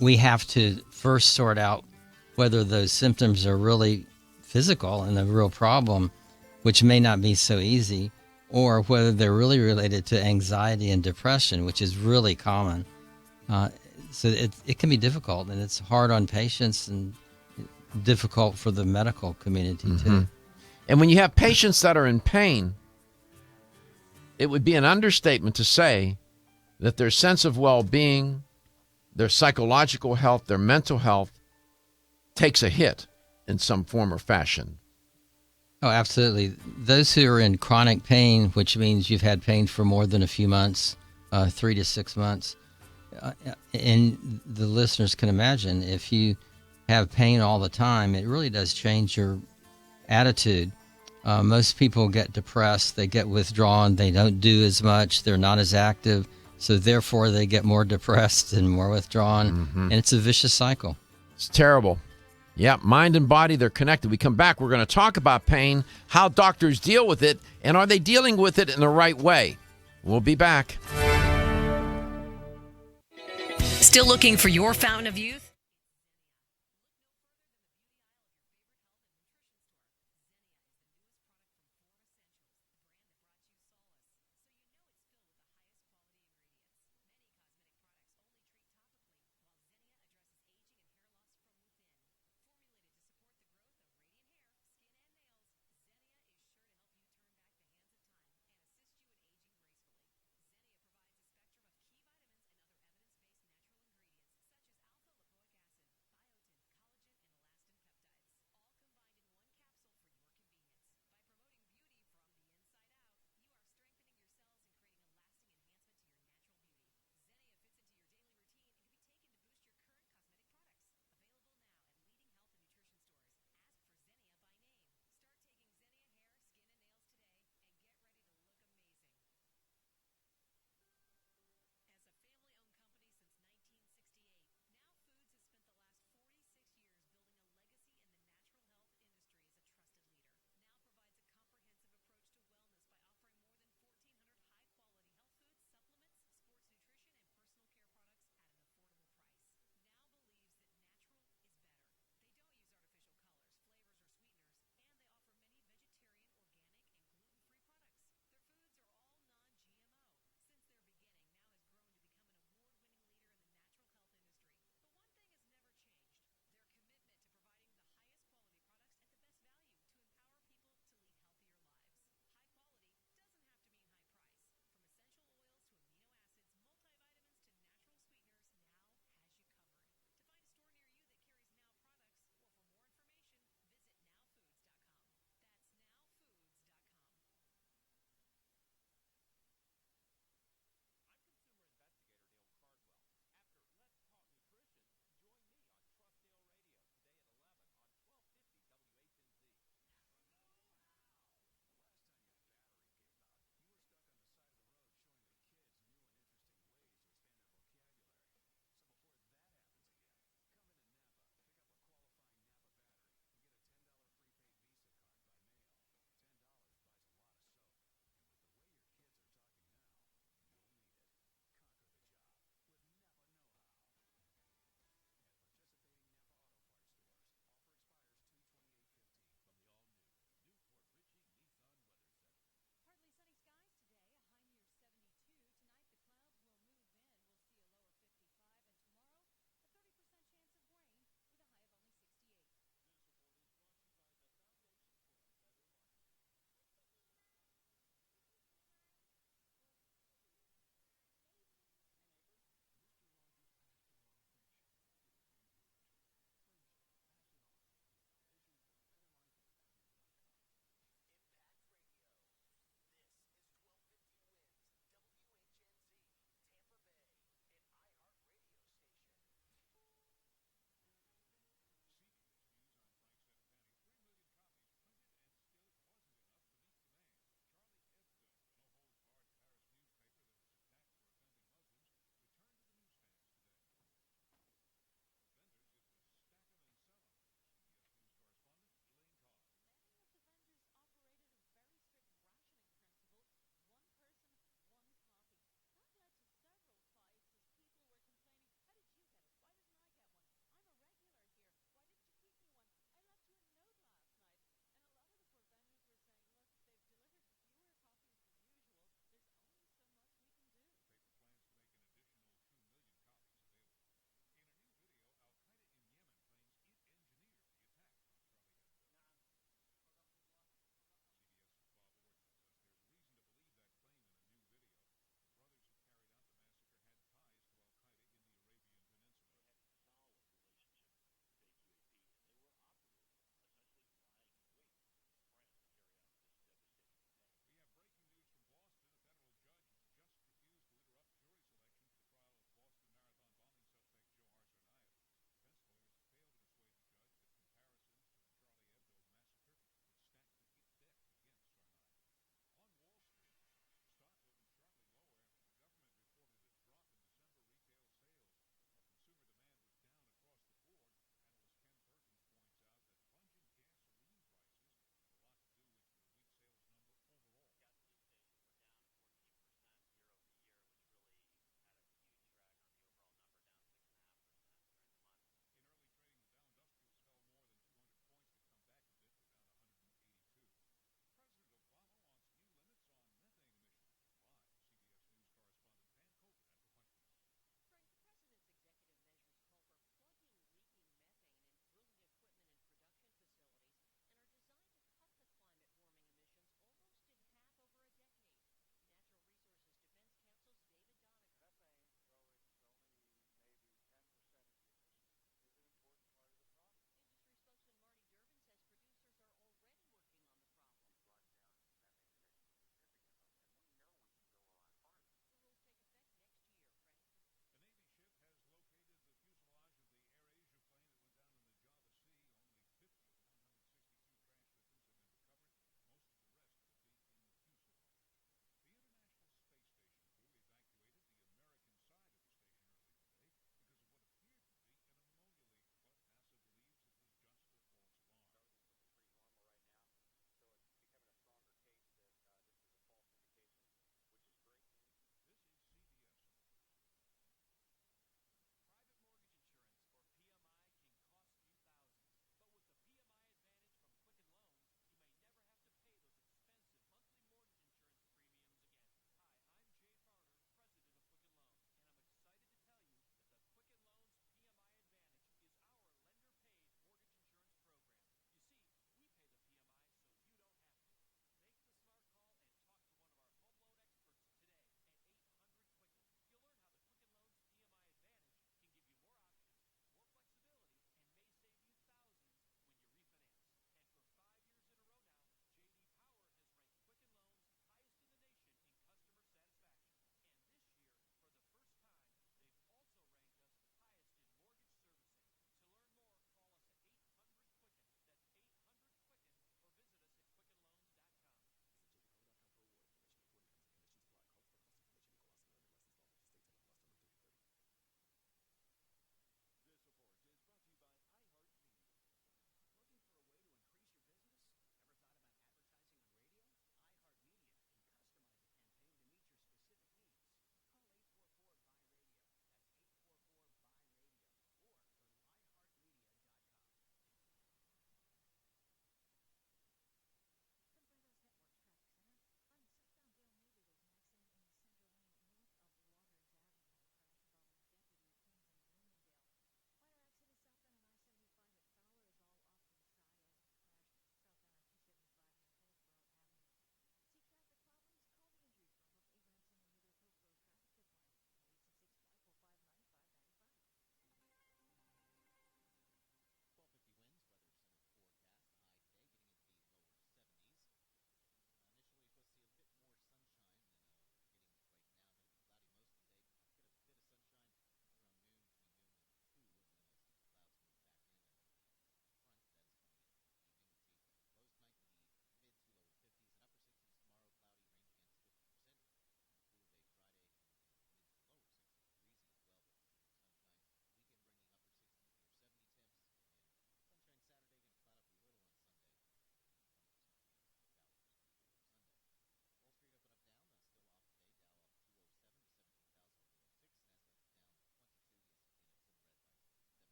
we have to first sort out whether those symptoms are really physical and a real problem, which may not be so easy, or whether they're really related to anxiety and depression, which is really common. So it can be difficult, and it's hard on patients and difficult for the medical community too. And when you have patients that are in pain, it would be an understatement to say that their sense of well-being, their psychological health, their mental health takes a hit in some form or fashion. Oh, absolutely. Those who are in chronic pain, which means you've had pain for more than a few months, 3 to 6 months, and the listeners can imagine if you have pain all the time, it really does change your attitude. Most people get depressed, they get withdrawn, they don't do as much, they're not as active, so therefore they get more depressed and more withdrawn, and it's a vicious cycle. It's terrible. Yeah, mind and body, they're connected. We come back, we're going to talk about pain, how doctors deal with it, and are they dealing with it in the right way? We'll be back. Still looking for your fountain of youth?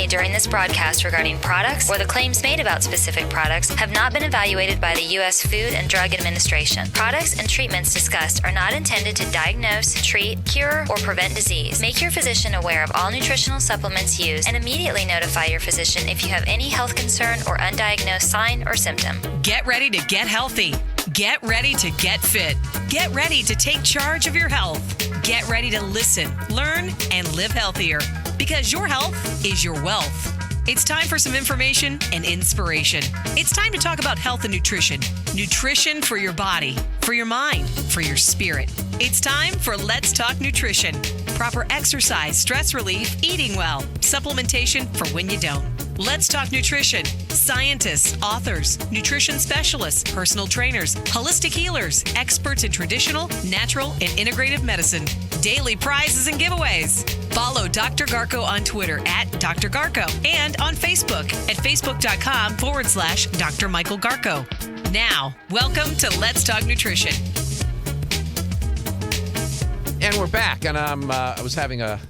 made during this broadcast regarding products or the claims made about specific products have not been evaluated by the U.S. Food and Drug Administration. Products and treatments discussed are not intended to diagnose, treat, cure, or prevent disease. Make your physician aware of all nutritional supplements used and immediately notify your physician if you have any health concern or undiagnosed sign or symptom. Get ready to get healthy. Get ready to get fit. Get ready to take charge of your health. Get ready to listen, learn, and live healthier because your health is your wealth. It's time for some information and inspiration. It's time to talk about health and nutrition. Nutrition for your body, for your mind, for your spirit. It's time for Let's Talk Nutrition. Proper exercise, stress relief, eating well, supplementation for when you don't. Let's Talk Nutrition. Scientists, authors, nutrition specialists, personal trainers, holistic healers, experts in traditional, natural, and integrative medicine. Daily prizes and giveaways. Follow Dr. Garko on Twitter at Dr. Garko and on Facebook at facebook.com/Dr. Michael Garko. Now, welcome to Let's Talk Nutrition. And we're back, and I was having a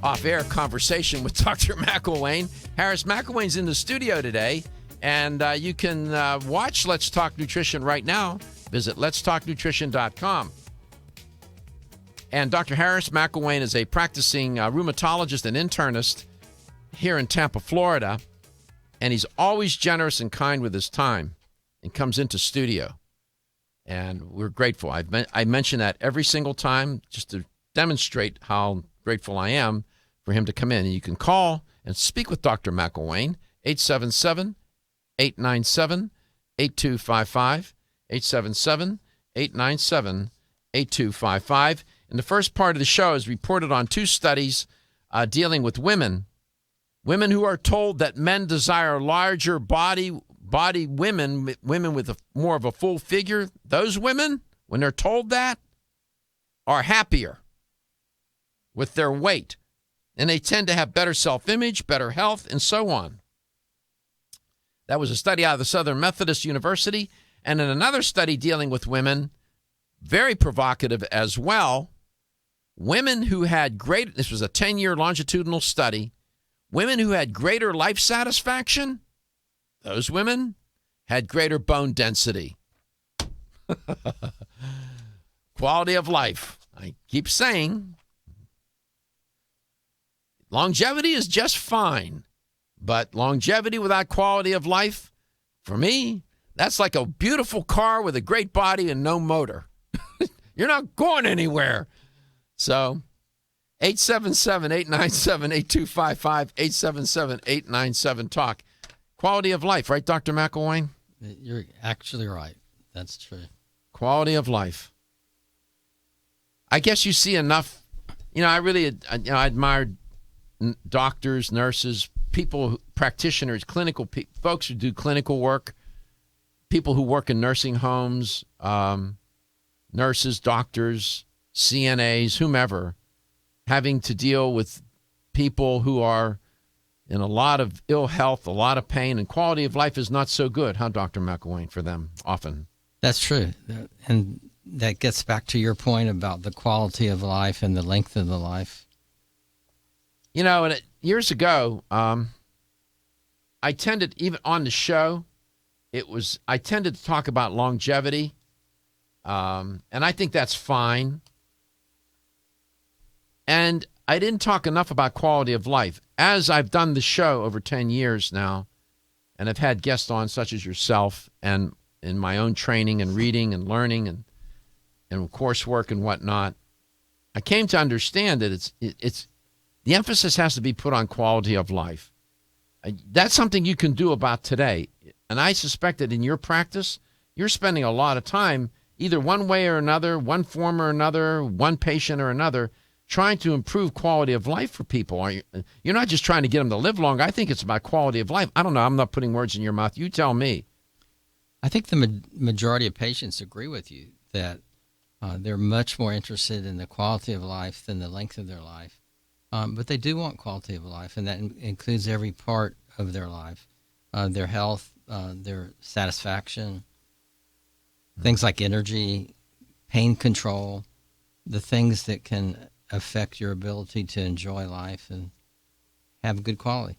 off-air conversation with Dr. McIlwain. Harris McIlwain's in the studio today, and you can watch Let's Talk Nutrition right now. Visit letstalknutrition.com. And Dr. Harris McIlwain is a practicing rheumatologist and internist here in Tampa, Florida, and he's always generous and kind with his time and comes into studio. And we're grateful. I mention that every single time just to demonstrate how grateful I am for him to come in. And you can call and speak with Dr. McIlwain, 877-897-8255, 877-897-8255. And the first part of the show is reported on two studies dealing with women who are told that men desire larger body women with more of a full figure. Those women, when they're told that, are happier with their weight. And they tend to have better self-image, better health, and so on. That was a study out of the Southern Methodist University. And in another study dealing with women, very provocative as well, women who had this was a 10-year longitudinal study, women who had greater life satisfaction, those women had greater bone density. Quality of life. I keep saying, longevity is just fine, but longevity without quality of life, for me, that's like a beautiful car with a great body and no motor. You're not going anywhere. So, 877-897-8255, 877-897-TALK. Quality of life, right, Dr. McIlwain? You're actually right. That's true. Quality of life. I guess you see enough. I really I admire doctors, nurses, practitioners, clinical folks who do clinical work, people who work in nursing homes, nurses, doctors, CNAs, whomever, having to deal with people who are in a lot of ill health, a lot of pain, and quality of life is not so good, huh, Dr. McIlwain, for them often? That's true. And that gets back to your point about the quality of life and the length of the life. Years ago, I tended, even on the show, I tended to talk about longevity, and I think that's fine. And I didn't talk enough about quality of life. As I've done the show over 10 years now, and I've had guests on such as yourself, and in my own training and reading and learning and coursework and whatnot, I came to understand that it's the emphasis has to be put on quality of life. That's something you can do about today. And I suspect that in your practice, you're spending a lot of time, either one way or another, one form or another, one patient or another, trying to improve quality of life for people. You're not just trying to get them to live longer. I think it's about quality of life. I don't know. I'm not putting words in your mouth. You tell me. I think the majority of patients agree with you that they're much more interested in the quality of life than the length of their life. But they do want quality of life, and that includes every part of their life, their health, their satisfaction, things like energy, pain control, the things that can affect your ability to enjoy life and have good quality.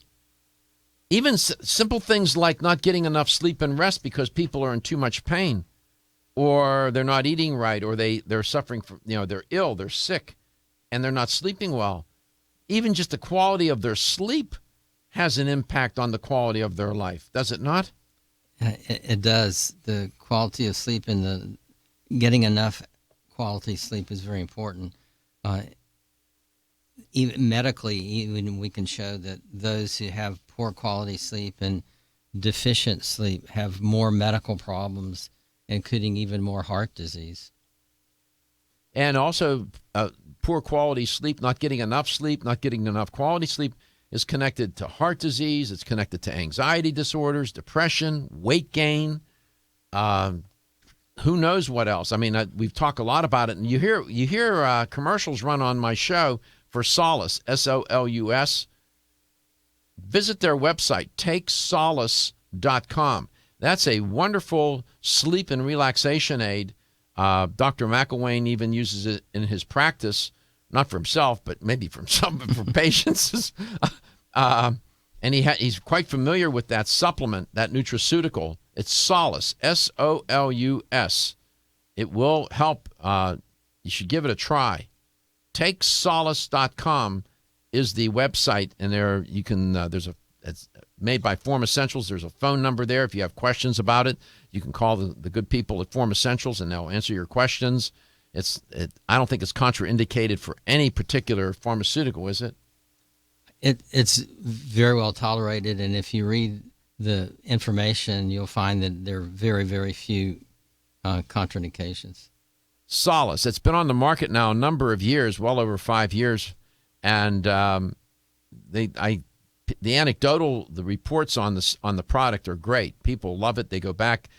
Even simple things like not getting enough sleep and rest because people are in too much pain, or they're not eating right, or they're suffering from, they're ill, they're sick, and they're not sleeping well. Even just the quality of their sleep has an impact on the quality of their life, does it not? It does. The quality of sleep and the getting enough quality sleep is very important. Even medically, even we can show that those who have poor quality sleep and deficient sleep have more medical problems, including even more heart disease. And also, poor quality sleep, not getting enough quality sleep is connected to heart disease. It's connected to anxiety disorders, depression, weight gain. Who knows what else? I mean, we've talked a lot about it, and you hear commercials run on my show for Solace, SOLUS. Visit their website, takesolace.com. That's a wonderful sleep and relaxation aid. Dr. McIlwain even uses it in his practice, not for himself, but maybe for patients. And he's quite familiar with that supplement, that nutraceutical. It's Solace, SOLUS. It will help. You should give it a try. TakeSolace.com is the website, and there you can. It's made by Form Essentials. There's a phone number there. If you have questions about it, you can call the good people at Form Essentials, and they'll answer your questions. I don't think it's contraindicated for any particular pharmaceutical, is it? It's very well tolerated, and if you read the information, you'll find that there are very, very few contraindications. Solace. It's been on the market now a number of years, well over 5 years, and the reports on the product are great. People love it. They go back.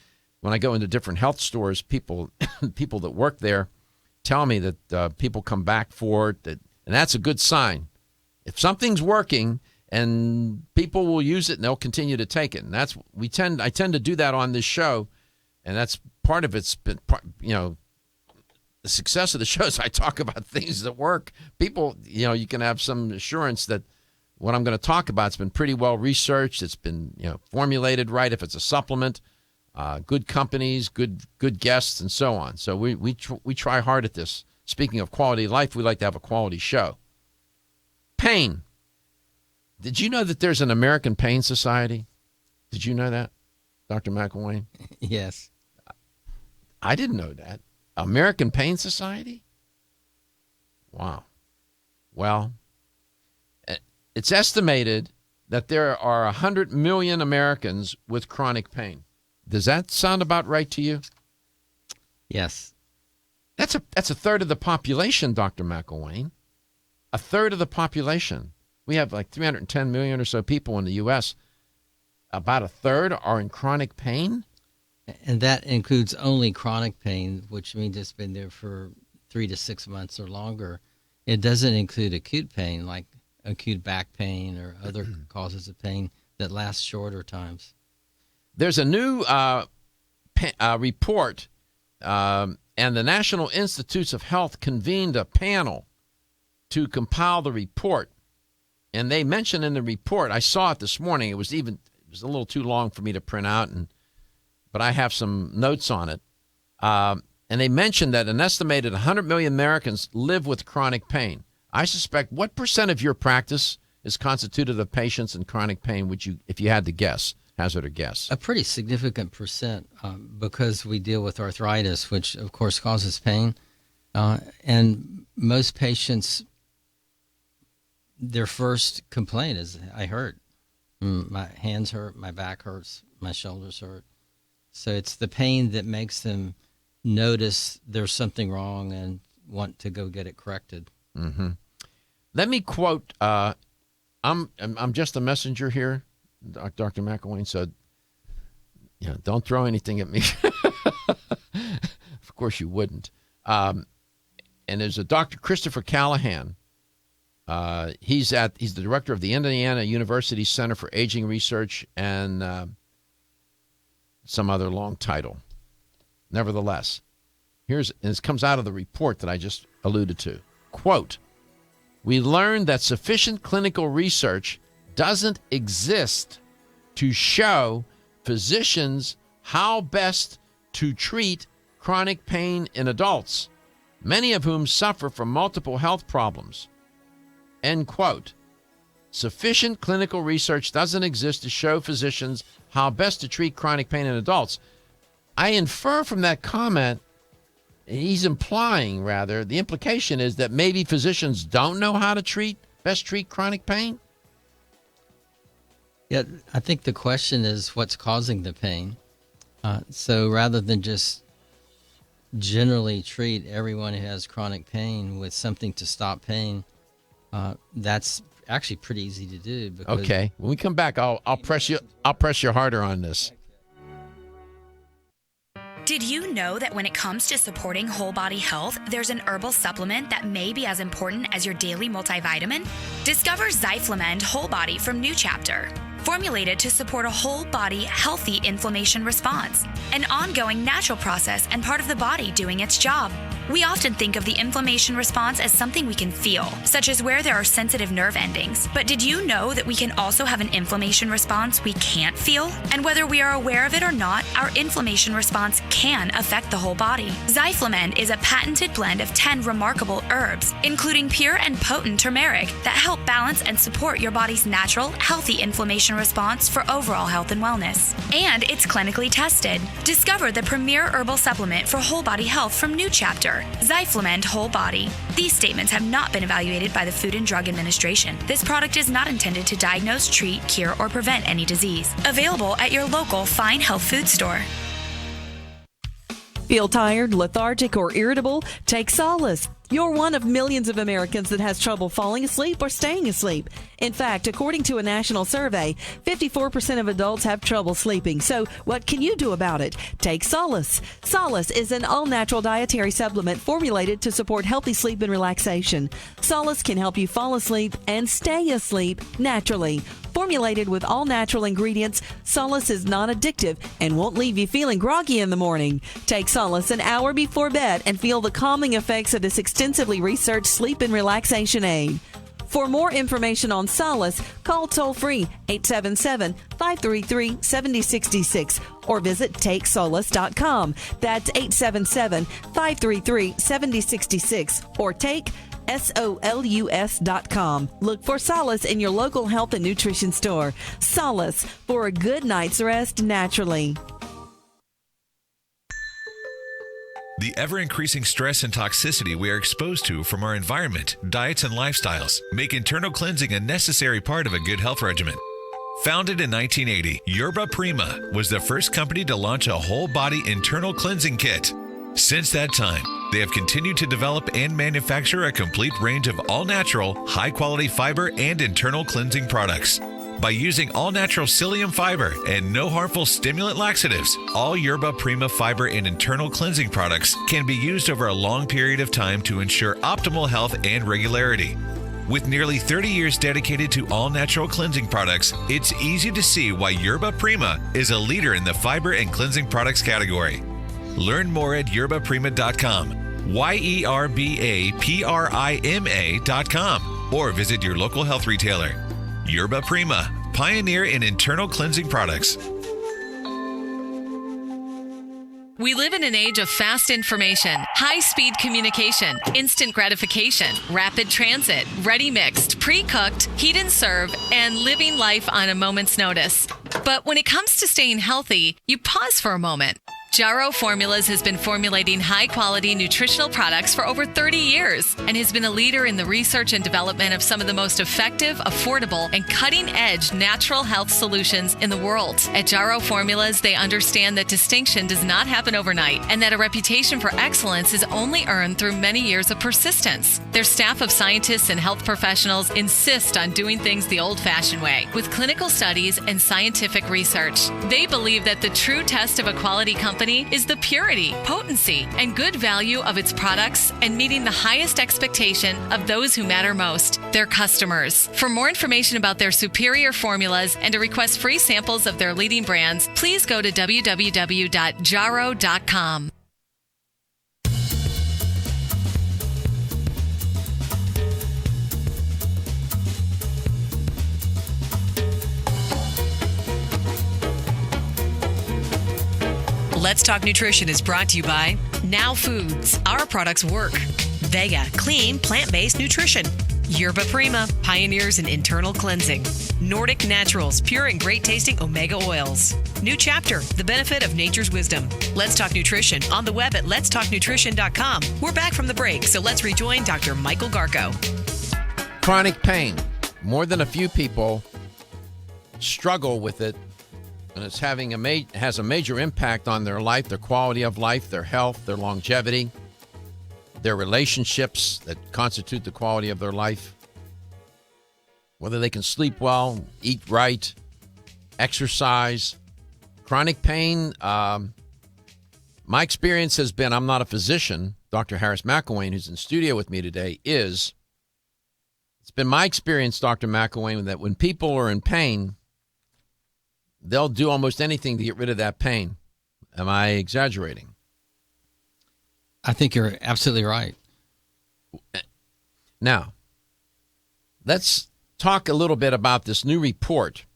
When I go into different health stores, people that work there tell me that people come back for it, and that's a good sign. If something's working and people will use it, and they'll continue to take it, and I tend to do that on this show, and that's part of it's been the success of the show is I talk about things that work. People, you can have some assurance that what I'm going to talk about has been pretty well researched. It's been formulated right. If it's a supplement, good companies, good guests, and so on. So we try hard at this. Speaking of quality of life, we like to have a quality show. Pain. Did you know that there's an American Pain Society? Did you know that, Dr. McIlwain? Yes. I didn't know that. American Pain Society? Wow. Well, it's estimated that there are 100 million Americans with chronic pain. Does that sound about right to you? Yes. That's a third of the population, Dr. McIlwain. A third of the population. We have like 310 million or so people in the U.S. About a third are in chronic pain. And that includes only chronic pain, which means it's been there for 3 to 6 months or longer. It doesn't include acute pain, like acute back pain or other causes of pain that last shorter times. There's a new report, and the National Institutes of Health convened a panel to compile the report. And they mentioned in the report, I saw it this morning, it was a little too long for me to print out, but I have some notes on it. And they mentioned that an estimated 100 million Americans live with chronic pain. I suspect, what percent of your practice is constituted of patients in chronic pain, if you had to guess, hazard a guess? A pretty significant percent, because we deal with arthritis, which of course causes pain. And most patients, their first complaint is, I hurt. My hands hurt, my back hurts, my shoulders hurt. So it's the pain that makes them notice there's something wrong and want to go get it corrected. Mm-hmm. Let me quote, I'm just a messenger here, Dr. McIlwain, so don't throw anything at me. Of course you wouldn't. And there's a Dr. Christopher Callahan. He's the director of the Indiana University Center for Aging Research and some other long title. Nevertheless, this comes out of the report that I just alluded to. Quote, "We learned that sufficient clinical research doesn't exist to show physicians how best to treat chronic pain in adults, many of whom suffer from multiple health problems. End quote. Sufficient clinical research doesn't exist to show physicians how best to treat chronic pain in adults. I infer from that comment, he's implying, rather, the implication is that maybe physicians don't know how to best treat chronic pain? Yeah, I think the question is what's causing the pain. So rather than just generally treat everyone who has chronic pain with something to stop pain, that's actually pretty easy to do. Because okay, when we come back, I'll press you harder on this. Did you know that when it comes to supporting whole body health, there's an herbal supplement that may be as important as your daily multivitamin? Discover Zyflamend Whole Body from New Chapter. Formulated to support a whole body, healthy inflammation response, an ongoing natural process and part of the body doing its job. We often think of the inflammation response as something we can feel, such as where there are sensitive nerve endings. But did you know that we can also have an inflammation response we can't feel? And whether we are aware of it or not, our inflammation response can affect the whole body. Zyflamend is a patented blend of 10 remarkable herbs, including pure and potent turmeric, that help balance and support your body's natural, healthy inflammation response for overall health and wellness. And it's clinically tested. Discover the premier herbal supplement for whole body health from New Chapter, Zyflamend Whole Body. These statements have not been evaluated by the Food and Drug Administration. This product is not intended to diagnose, treat, cure, or prevent any disease. Available at your local fine health food store. Feel tired, lethargic, or irritable? Take solace. You're one of millions of Americans that has trouble falling asleep or staying asleep. In fact, according to a national survey, 54% of adults have trouble sleeping. So what can you do about it? Take Solace. Solace is an all-natural dietary supplement formulated to support healthy sleep and relaxation. Solace can help you fall asleep and stay asleep naturally. Formulated with all-natural ingredients, Solace is non-addictive and won't leave you feeling groggy in the morning. Take Solace an hour before bed and feel the calming effects of this extensively researched sleep and relaxation aid. For more information on Solace, call toll-free 877-533-7066 or visit TakeSolace.com. That's 877-533-7066 or take SOLUS.com. Look for Solace in your local health and nutrition store. Solace, for a good night's rest naturally. The ever-increasing stress and toxicity we are exposed to from our environment, diets, and lifestyles make internal cleansing a necessary part of a good health regimen. Founded in 1980, Yerba Prima was the first company to launch a whole-body internal cleansing kit. Since that time, they have continued to develop and manufacture a complete range of all-natural, high-quality fiber and internal cleansing products. By using all-natural psyllium fiber and no harmful stimulant laxatives, all Yerba Prima fiber and internal cleansing products can be used over a long period of time to ensure optimal health and regularity. With nearly 30 years dedicated to all-natural cleansing products, it's easy to see why Yerba Prima is a leader in the fiber and cleansing products category. Learn more at yerbaprima.com, YERBAPRIMA.com, or visit your local health retailer. Yerba Prima, pioneer in internal cleansing products. We live in an age of fast information, high-speed communication, instant gratification, rapid transit, ready-mixed, pre-cooked, heat and serve, and living life on a moment's notice. But when it comes to staying healthy, you pause for a moment. Jarrow Formulas has been formulating high-quality nutritional products for over 30 years and has been a leader in the research and development of some of the most effective, affordable, and cutting-edge natural health solutions in the world. At Jarrow Formulas, they understand that distinction does not happen overnight and that a reputation for excellence is only earned through many years of persistence. Their staff of scientists and health professionals insist on doing things the old-fashioned way, with clinical studies and scientific research. They believe that the true test of a quality company is the purity, potency, and good value of its products and meeting the highest expectation of those who matter most, their customers. For more information about their superior formulas and to request free samples of their leading brands, please go to www.jarrow.com. Let's Talk Nutrition is brought to you by Now Foods. Our products work. Vega, clean, plant-based nutrition. Yerba Prima, pioneers in internal cleansing. Nordic Naturals, pure and great tasting omega oils. New Chapter, the benefit of nature's wisdom. Let's Talk Nutrition on the web at letstalknutrition.com. We're back from the break, so let's rejoin Dr. Michael Garko. Chronic pain. More than a few people struggle with it, and it's having has a major impact on their life, their quality of life, their health, their longevity, their relationships that constitute the quality of their life, whether they can sleep well, eat right, exercise. Chronic pain, my experience has been, I'm not a physician, Dr. Harris McIlwain, who's in studio with me today, is. It's been my experience, Dr. McIlwain, that when people are in pain, they'll do almost anything to get rid of that pain. Am I exaggerating? I think you're absolutely right. Now, let's talk a little bit about this new report.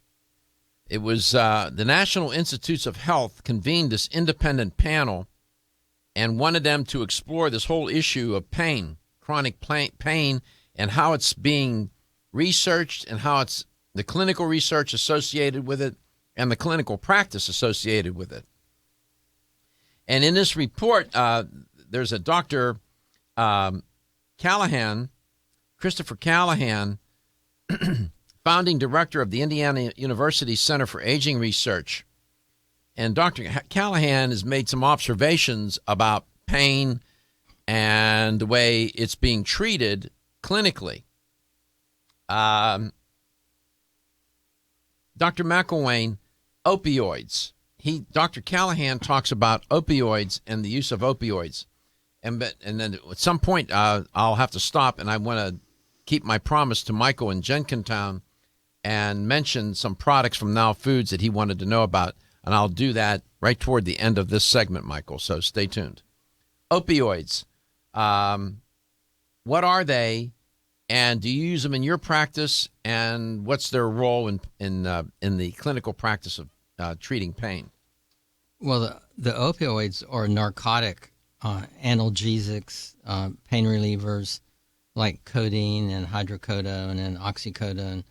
It was the National Institutes of Health convened this independent panel and wanted them to explore this whole issue of pain, chronic pain, and how it's being researched and how it's the clinical research associated with it and the clinical practice associated with it. And in this report, there's a Dr. Callahan, Christopher Callahan, founding director of the Indiana University Center for Aging Research. And Dr. Callahan has made some observations about pain and the way it's being treated clinically. Dr. McIlwain, opioids. Dr. Callahan talks about opioids and the use of opioids. And then at some point, I'll have to stop, and I want to keep my promise to Michael in Jenkintown and mention some products from Now Foods that he wanted to know about. And I'll do that right toward the end of this segment, Michael, so stay tuned. Opioids. What are they, and do you use them in your practice, and what's their role in the clinical practice of treating pain? Well, the opioids are narcotic analgesics, pain relievers like codeine and hydrocodone and oxycodone.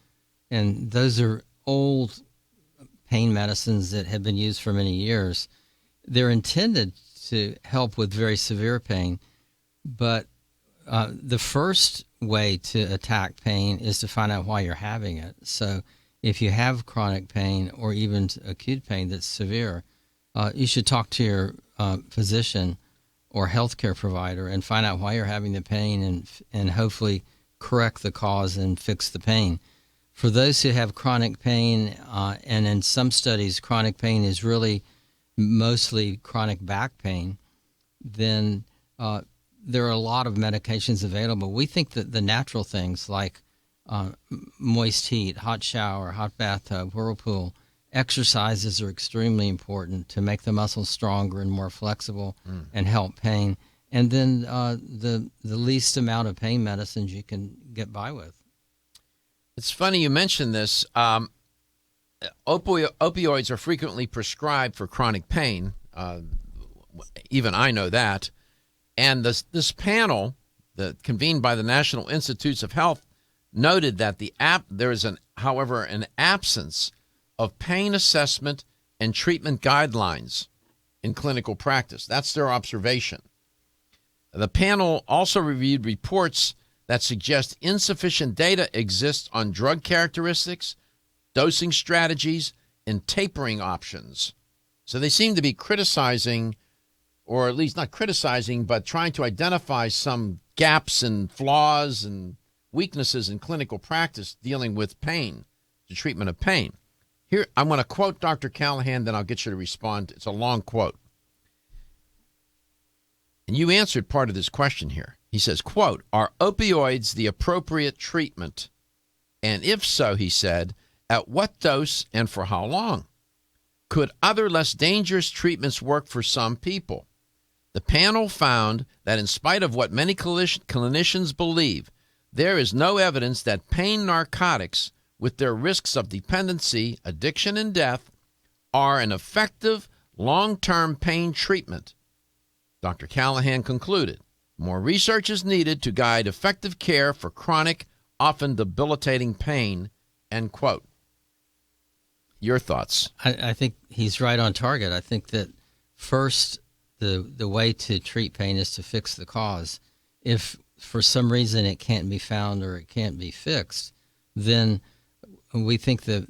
And those are old pain medicines that have been used for many years. They're intended to help with very severe pain, but the first way to attack pain is to find out why you're having it. So if you have chronic pain or even acute pain that's severe, you should talk to your physician or healthcare provider and find out why you're having the pain and hopefully correct the cause and fix the pain. For those who have chronic pain, and in some studies, chronic pain is really mostly chronic back pain, then there are a lot of medications available. We think that the natural things like moist heat, hot shower, hot bathtub, whirlpool, exercises are extremely important to make the muscles stronger and more flexible and help pain. And then the least amount of pain medicines you can get by with. It's funny you mentioned this. Opioids are frequently prescribed for chronic pain. Even I know that. And this panel, convened by the National Institutes of Health, noted that there is however, an absence of pain assessment and treatment guidelines in clinical practice. That's their observation. The panel also reviewed reports that suggest insufficient data exists on drug characteristics, dosing strategies, and tapering options. So they seem to be criticizing, or at least not criticizing, but trying to identify some gaps and flaws and weaknesses in clinical practice dealing with pain, the treatment of pain. Here, I'm going to quote Dr. Callahan, then I'll get you to respond. It's a long quote. And you answered part of this question here. He says, quote, "Are opioids the appropriate treatment? And if so," he said, "at what dose and for how long? Could other less dangerous treatments work for some people?" The panel found that in spite of what many clinicians believe, there is no evidence that pain narcotics, with their risks of dependency, addiction, and death, are an effective, long-term pain treatment. Dr. Callahan concluded, more research is needed to guide effective care for chronic, often debilitating pain, end quote. Your thoughts? I think he's right on target. I think that first, the way to treat pain is to fix the cause. If for some reason it can't be found or it can't be fixed, then we think the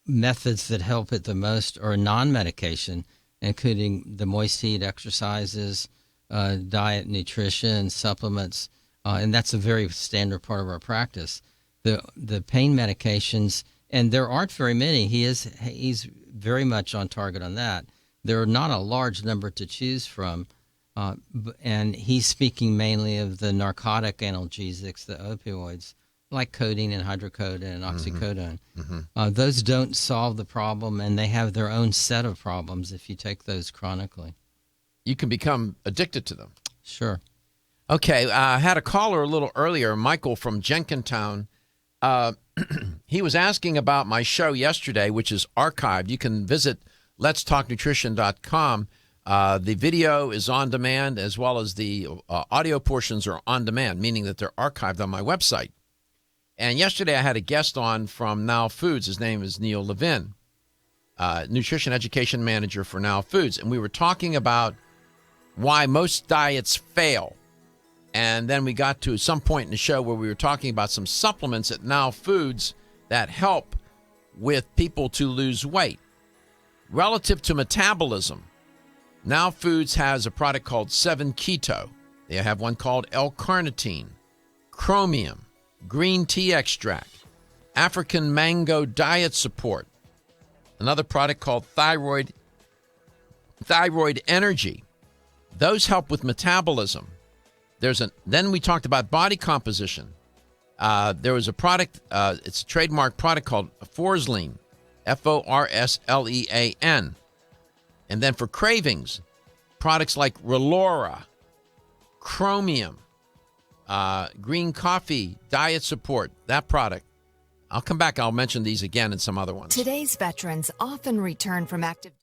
methods that help it the most are non-medication, including the moist heat exercises, diet, nutrition, supplements, and that's a very standard part of our practice. The pain medications, and there aren't very many. He's very much on target on that. There are not a large number to choose from, and he's speaking mainly of the narcotic analgesics, the opioids, like codeine and hydrocodone and oxycodone. Mm-hmm. Those don't solve the problem, and they have their own set of problems if you take those chronically. You can become addicted to them. Sure. Okay, I had a caller a little earlier, Michael from Jenkintown. He was asking about my show yesterday, which is archived. You can visit letstalknutrition.com. The video is on demand, as well as the audio portions are on demand, meaning that they're archived on my website. And yesterday I had a guest on from Now Foods. His name is Neil Levin, nutrition education manager for Now Foods. And we were talking about why most diets fail. And then we got to some point in the show where we were talking about some supplements at Now Foods that help with people to lose weight. Relative to metabolism, Now Foods has a product called 7-Keto. They have one called L-Carnitine, Chromium, green tea extract, African mango diet support, another product called Thyroid Energy. Those help with metabolism. Then we talked about body composition. There was a product, it's a trademark product called Forslean, Forslean. And then for cravings, products like Relora, Chromium, green coffee, diet support, that product. I'll come back. I'll mention these again and some other ones. Today's veterans often return from active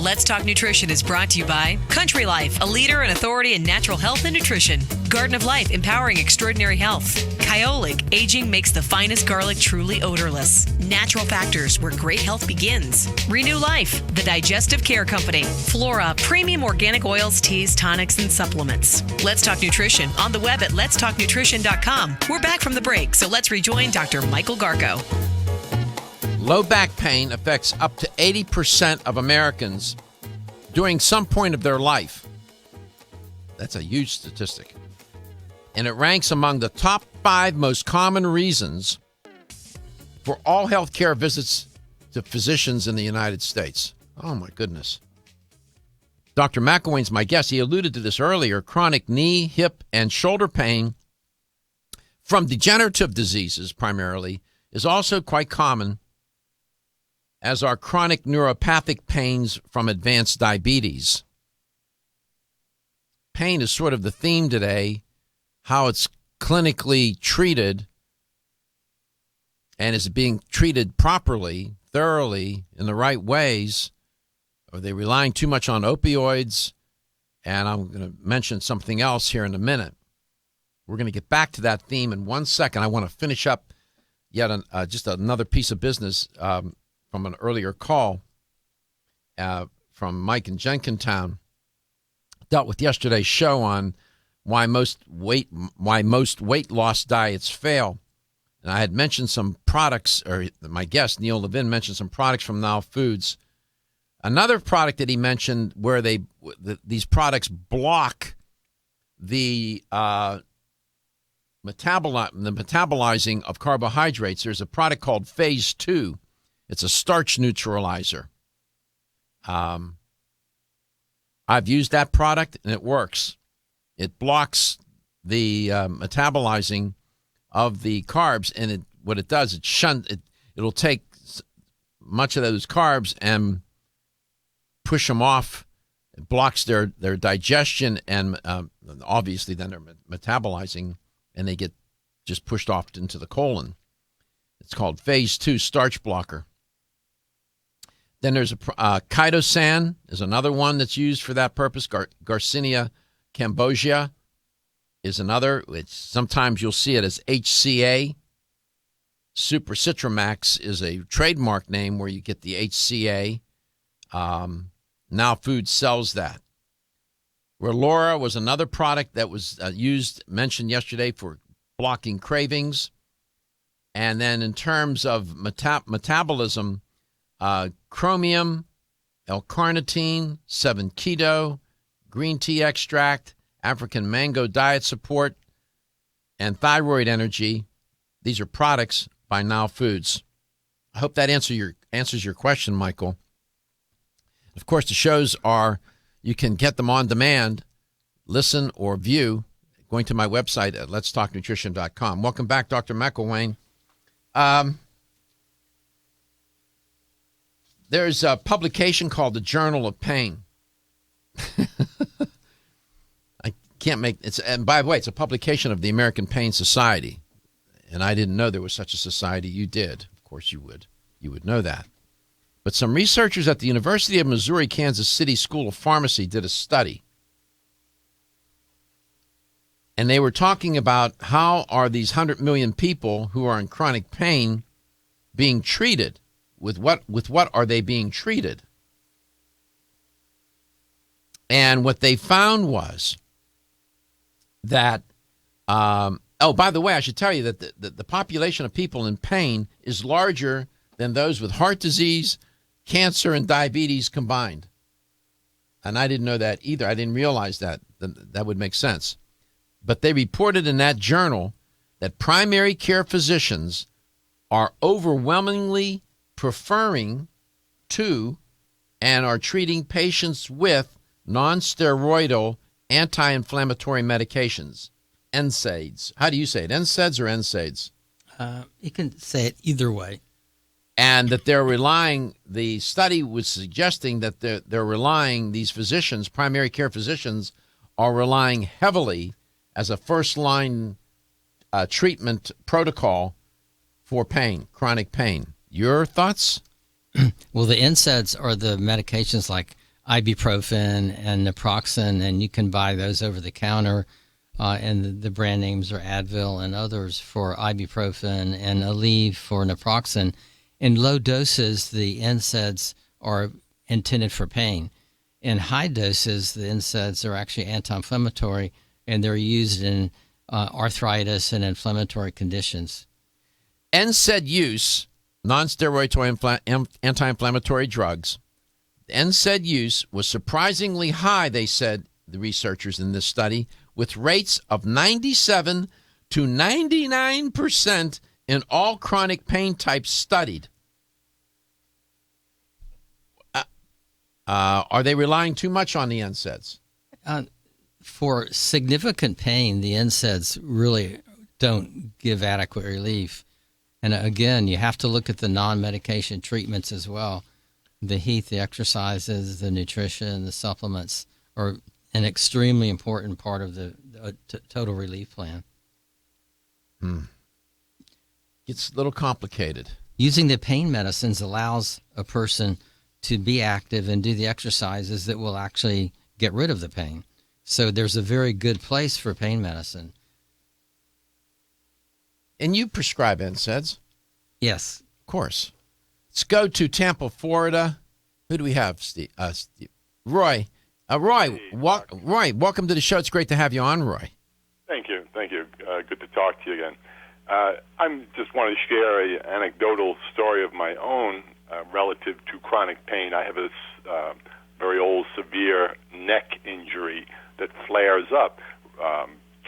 Let's Talk Nutrition is brought to you by Country Life, a leader and authority in natural health and nutrition. Garden of Life, empowering extraordinary health. Kyolic, aging makes the finest garlic truly odorless. Natural Factors, where great health begins. Renew Life, the digestive care company. Flora, premium organic oils, teas, tonics, and supplements. Let's Talk Nutrition on the web at letstalknutrition.com. We're back from the break, so let's rejoin Dr. Michael Garko. Low back pain affects up to 80% of Americans during some point of their life. That's a huge statistic. And it ranks among the top 5 most common reasons for all health care visits to physicians in the United States. Oh, my goodness. Dr. McIlwain's my guest. He alluded to this earlier. Chronic knee, hip, and shoulder pain from degenerative diseases primarily is also quite common, as are chronic neuropathic pains from advanced diabetes. Pain is sort of the theme today, how it's clinically treated and is being treated properly, thoroughly, in the right ways. Are they relying too much on opioids? And I'm going to mention something else here in a minute. We're going to get back to that theme in 1 second. I want to finish up yet just another piece of business from an earlier call from Mike in Jenkintown. Dealt with yesterday's show on why most weight loss diets fail. And I had mentioned some products, or my guest, Neil Levin, mentioned some products from Now Foods. Another product that he mentioned where these products block the metabolizing of carbohydrates. There's a product called Phase 2. It's a starch neutralizer. I've used that product, and it works. It blocks the metabolizing of the carbs, and what it does, it'll take much of those carbs and push them off. It blocks their digestion, and obviously then they're metabolizing, and they get just pushed off into the colon. It's called Phase 2 starch blocker. Then there's chitosan is another one that's used for that purpose. Garcinia cambogia is another. Sometimes you'll see it as HCA. Super Citramax is a trademark name where you get the HCA. Now Foods sells that. Relora was another product that was mentioned yesterday for blocking cravings. And then in terms of metabolism, chromium, L-carnitine, 7-keto, green tea extract, African mango diet support, and thyroid energy. These are products by Now Foods. I hope that answers your question, Michael. Of course, the shows you can get them on demand, listen or view, going to my website at letstalknutrition.com. Welcome back, Dr. McIlwain. There's a publication called the Journal of Pain. I can't make it. And by the way, it's a publication of the American Pain Society. And I didn't know there was such a society. You did. Of course you would. You would know that. But some researchers at the University of Missouri, Kansas City School of Pharmacy did a study. And they were talking about how are these 100 million people who are in chronic pain being treated? With what are they being treated? And what they found was that, by the way, I should tell you that the population of people in pain is larger than those with heart disease, cancer, and diabetes combined. And I didn't know that either. I didn't realize that. That would make sense. But they reported in that journal that primary care physicians are overwhelmingly preferring to and are treating patients with non-steroidal anti-inflammatory medications, NSAIDs. How do you say it, NSAIDs or NSAIDs? You can say it either way. And that they're relying, the study was suggesting that they're relying, these physicians, primary care physicians, are relying heavily as a first-line treatment protocol for pain, chronic pain. Your thoughts? Well, the NSAIDs are the medications like ibuprofen and naproxen, and you can buy those over the counter. And the brand names are Advil and others for ibuprofen and Aleve for naproxen. In low doses, the NSAIDs are intended for pain. In high doses, the NSAIDs are actually anti-inflammatory, and they're used in arthritis and inflammatory conditions. NSAID use, non-steroidal anti-inflammatory drugs, NSAID use was surprisingly high, they said, the researchers in this study, with rates of 97 to 99% in all chronic pain types studied. Are they relying too much on the NSAIDs? For significant pain, the NSAIDs really don't give adequate relief. And again, you have to look at the non-medication treatments as well. The heat, the exercises, the nutrition, the supplements are an extremely important part of the total relief plan. It's a little complicated. Using the pain medicines allows a person to be active and do the exercises that will actually get rid of the pain. So there's a very good place for pain medicine. And you prescribe NSAIDs? Yes. Of course. Let's go to Tampa, Florida. Who do we have, Steve? Roy. Roy, welcome to the show. It's great to have you on, Roy. Thank you. Good to talk to you again. I just want to share an anecdotal story of my own relative to chronic pain. I have this very old, severe neck injury that flares up.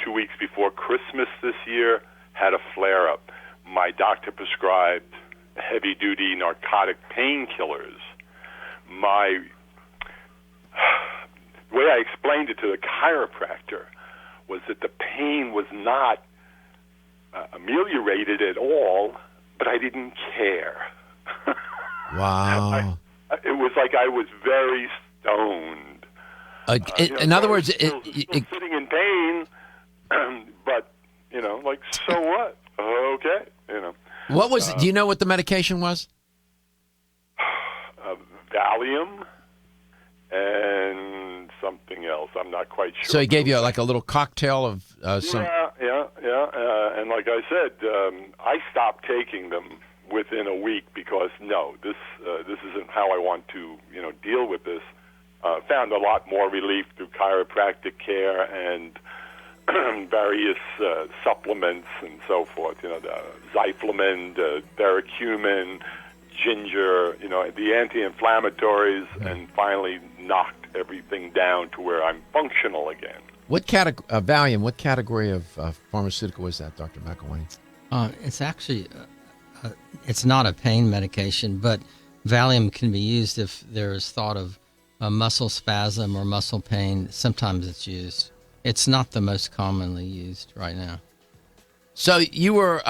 2 weeks before Christmas this year, had a flare-up. My doctor prescribed heavy-duty narcotic painkillers. The way I explained it to the chiropractor was that the pain was not ameliorated at all, but I didn't care. Wow. It was like I was very stoned. In other words, still sitting in pain, but, like, so what? Okay, What was, do you know what the medication was? Valium and something else. I'm not quite sure. So he gave you like a little cocktail of some... Yeah. And like I said, I stopped taking them within a week because, no, this isn't how I want to, deal with this. Found a lot more relief through chiropractic care and various supplements and so forth, the Zyflamin, Theracumin, ginger, the anti-inflammatories, and finally knocked everything down to where I'm functional again. What Valium, what category of pharmaceutical is that, Dr. McIlwain? It's actually, it's not a pain medication, but Valium can be used if there is thought of a muscle spasm or muscle pain. Sometimes it's used. It's not the most commonly used right now. So you were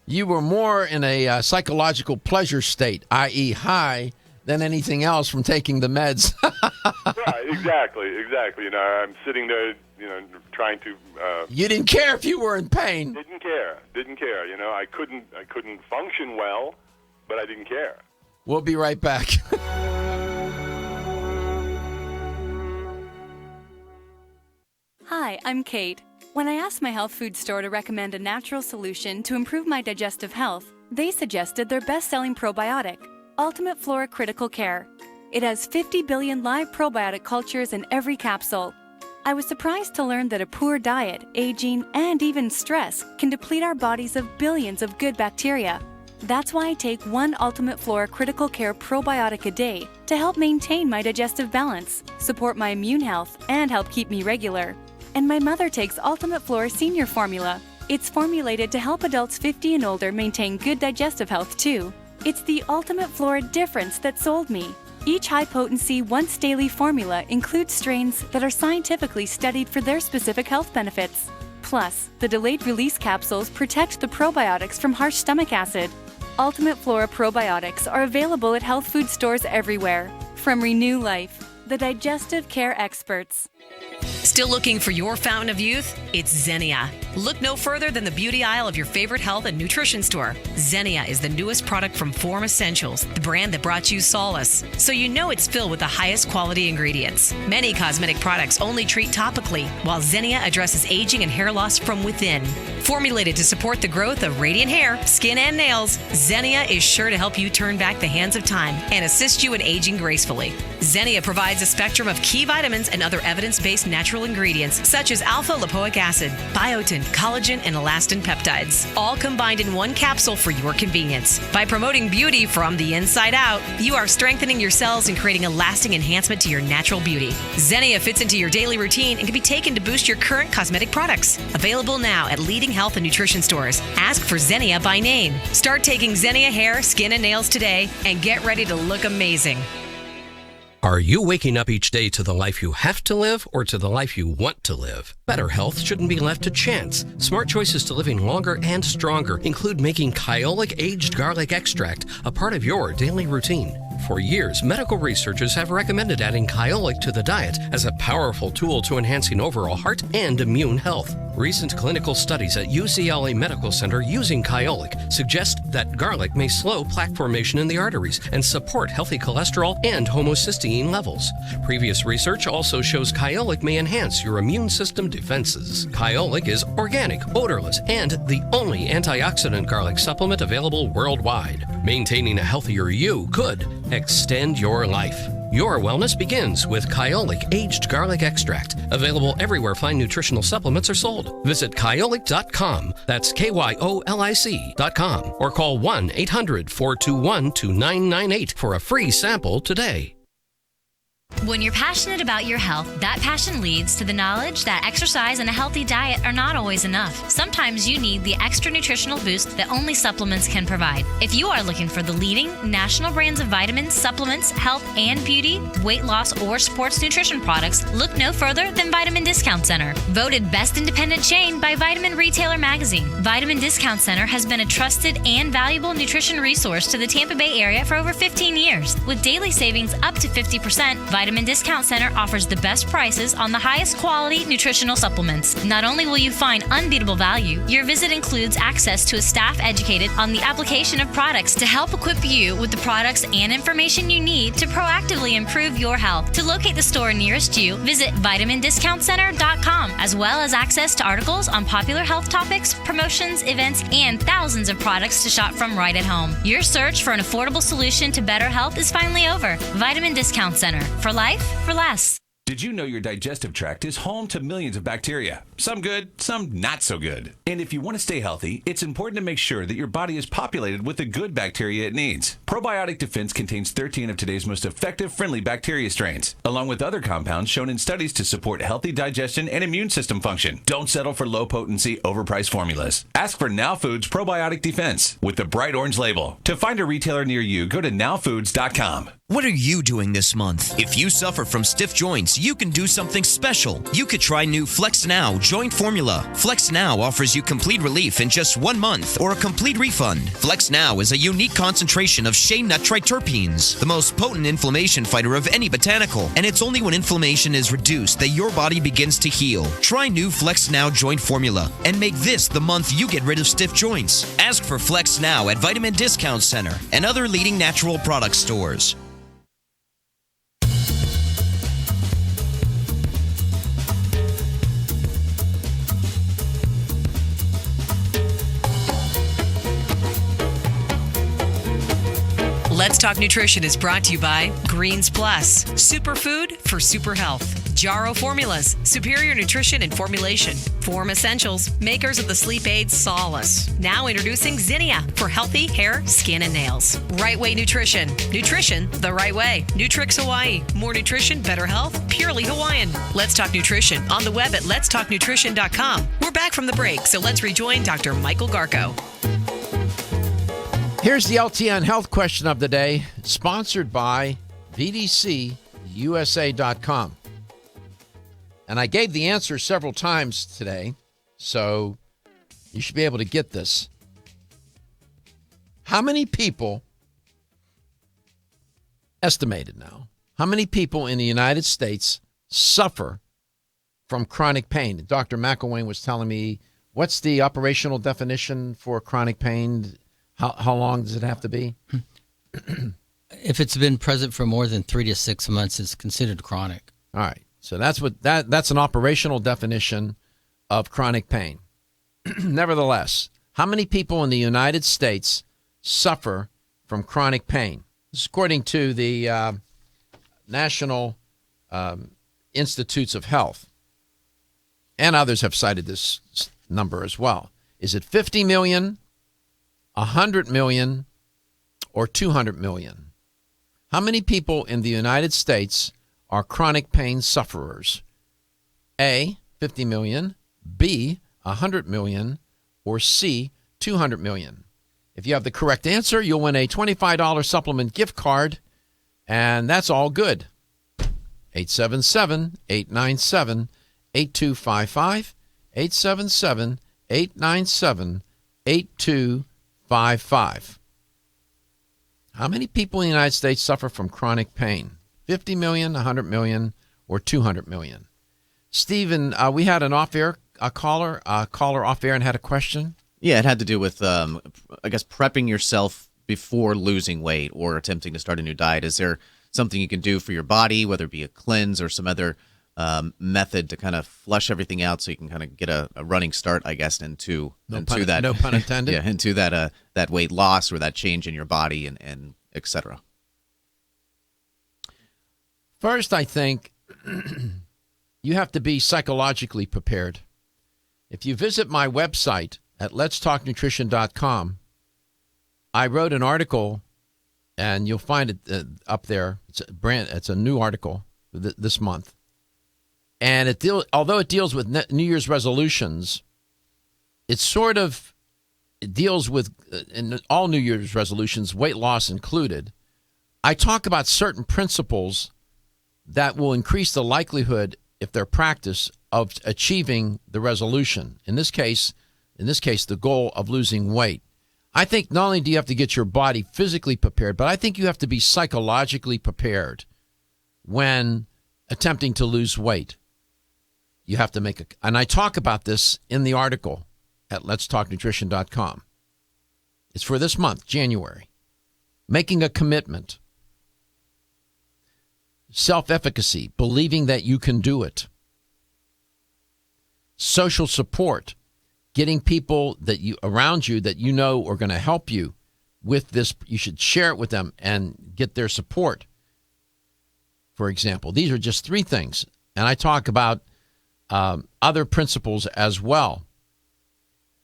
more in a psychological pleasure state, i.e. high, than anything else from taking the meds. Right, exactly. I'm sitting there, trying to... you didn't care if you were in pain. Didn't care. I couldn't function well, but I didn't care. We'll be right back. Hi, I'm Kate. When I asked my health food store to recommend a natural solution to improve my digestive health, they suggested their best-selling probiotic, Ultimate Flora Critical Care. It has 50 billion live probiotic cultures in every capsule. I was surprised to learn that a poor diet, aging, and even stress can deplete our bodies of billions of good bacteria. That's why I take one Ultimate Flora Critical Care probiotic a day to help maintain my digestive balance, support my immune health, and help keep me regular. And my mother takes Ultimate Flora Senior Formula. It's formulated to help adults 50 and older maintain good digestive health too. It's the Ultimate Flora difference that sold me. Each high-potency, once-daily formula includes strains that are scientifically studied for their specific health benefits. Plus, the delayed-release capsules protect the probiotics from harsh stomach acid. Ultimate Flora probiotics are available at health food stores everywhere. From Renew Life, the digestive care experts. Still looking for your fountain of youth? It's Xenia. Look no further than the beauty aisle of your favorite health and nutrition store. Xenia is the newest product from Form Essentials, the brand that brought you solace. So you know it's filled with the highest quality ingredients. Many cosmetic products only treat topically, while Xenia addresses aging and hair loss from within. Formulated to support the growth of radiant hair, skin, and nails, Xenia is sure to help you turn back the hands of time and assist you in aging gracefully. Xenia provides a spectrum of key vitamins and other evidence-based natural ingredients such as alpha-lipoic acid, biotin, collagen, and elastin peptides, all combined in one capsule for your convenience. By promoting beauty from the inside out, you are strengthening your cells and creating a lasting enhancement to your natural beauty. Xenia fits into your daily routine and can be taken to boost your current cosmetic products. Available now at leading health and nutrition stores. Ask for Xenia by name. Start taking Xenia hair, skin, and nails today and get ready to look amazing. Are you waking up each day to the life you have to live or to the life you want to live? Better health shouldn't be left to chance. Smart choices to living longer and stronger include making Kyolic aged garlic extract a part of your daily routine. For years, medical researchers have recommended adding Kyolic to the diet as a powerful tool to enhancing overall heart and immune health. Recent clinical studies at UCLA Medical Center using Kyolic suggest that garlic may slow plaque formation in the arteries and support healthy cholesterol and homocysteine levels. Previous research also shows Kyolic may enhance your immune system defenses. Kyolic is organic, odorless, and the only antioxidant garlic supplement available worldwide. Maintaining a healthier you could extend your life. Your wellness begins with Kyolic aged garlic extract, available everywhere fine nutritional supplements are sold. Visit kyolic.com, that's KYOLIC.com, or call 1-800-421-2998 for a free sample today. When you're passionate about your health, that passion leads to the knowledge that exercise and a healthy diet are not always enough. Sometimes you need the extra nutritional boost that only supplements can provide. If you are looking for the leading national brands of vitamins, supplements, health and beauty, weight loss, or sports nutrition products, look no further than Vitamin Discount Center. Voted best independent chain by Vitamin Retailer Magazine, Vitamin Discount Center has been a trusted and valuable nutrition resource to the Tampa Bay area for over 15 years. With daily savings up to 50%, Vitamin Discount Center offers the best prices on the highest quality nutritional supplements. Not only will you find unbeatable value, your visit includes access to a staff educated on the application of products to help equip you with the products and information you need to proactively improve your health. To locate the store nearest you, visit vitamindiscountcenter.com, as well as access to articles on popular health topics, promotions, events, and thousands of products to shop from right at home. Your search for an affordable solution to better health is finally over. Vitamin Discount Center. For life, for less. Did you know your digestive tract is home to millions of bacteria? Some good, some not so good. And if you want to stay healthy, it's important to make sure that your body is populated with the good bacteria it needs. Probiotic Defense contains 13 of today's most effective friendly bacteria strains, along with other compounds shown in studies to support healthy digestion and immune system function. Don't settle for low-potency, overpriced formulas. Ask for Now Foods Probiotic Defense with the bright orange label. To find a retailer near you, go to nowfoods.com. What are you doing this month? If you suffer from stiff joints, you can do something special. You could try new Flex Now Joint Formula. Flex Now offers you complete relief in just 1 month or a complete refund. Flex Now is a unique concentration of shea nut triterpenes, the most potent inflammation fighter of any botanical, and it's only when inflammation is reduced that your body begins to heal. Try new Flex Now Joint Formula and make this the month you get rid of stiff joints. Ask for Flex Now at Vitamin Discount Center and other leading natural product stores. Let's Talk Nutrition is brought to you by Greens Plus, superfood for super health. Jarrow Formulas, superior nutrition and formulation. Form Essentials, makers of the sleep aid Solace. Now introducing Xenia for healthy hair, skin, and nails. Right Way Nutrition. Nutrition the right way. Nutrix Hawaii. More nutrition, better health, purely Hawaiian. Let's Talk Nutrition on the web at letstalknutrition.com. We're back from the break, so let's rejoin Dr. Michael Garko. Here's the LTN Health Question of the Day, sponsored by VDCUSA.com. And I gave the answer several times today, so you should be able to get this. How many people, estimated now, how many people in the United States suffer from chronic pain? Dr. McIlwain was telling me What's the operational definition for chronic pain? How long does it have to be? If it's been present for more than 3 to 6 months, it's considered chronic. All right. So that's an operational definition of chronic pain. Nevertheless, how many people in the United States suffer from chronic pain? This is according to the National Institutes of Health. And others have cited this number as well. Is it 50 million, 100 million, or 200 million? How many people in the United States are chronic pain sufferers? A, 50 million, B, 100 million, or C, 200 million? If you have the correct answer, you'll win a $25 supplement gift card, and that's all good. 877-897-8255, 877-897-8255. How many people in the United States suffer from chronic pain? 50 million, 100 million, or 200 million? Stephen, we had an off-air caller off-air and had a question. Yeah, it had to do with, I guess, prepping yourself before losing weight or attempting to start a new diet. Is there something you can do for your body, whether it be a cleanse or some other method to kind of flush everything out so you can kind of get a running start, I guess, into No that pun intended. yeah, into that weight loss or that change in your body and et cetera? First, I think you have to be psychologically prepared. If you visit my website at letstalknutrition.com, I wrote an article, and you'll find it up there. It's a new article this month. And although it deals with New Year's resolutions, it deals with, in all New Year's resolutions, weight loss included. I talk about certain principles that will increase the likelihood, if they're practiced, of achieving the resolution. In this case, the goal of losing weight. I think not only do you have to get your body physically prepared, but I think you have to be psychologically prepared when attempting to lose weight. You have to and I talk about this in the article at letstalknutrition.com. It's for this month, January. Making a commitment. Self-efficacy, believing that you can do it. Social support, getting people around you that you know are going to help you with this. You should share it with them and get their support. For example, these are just 3 things. And I talk about other principles as well.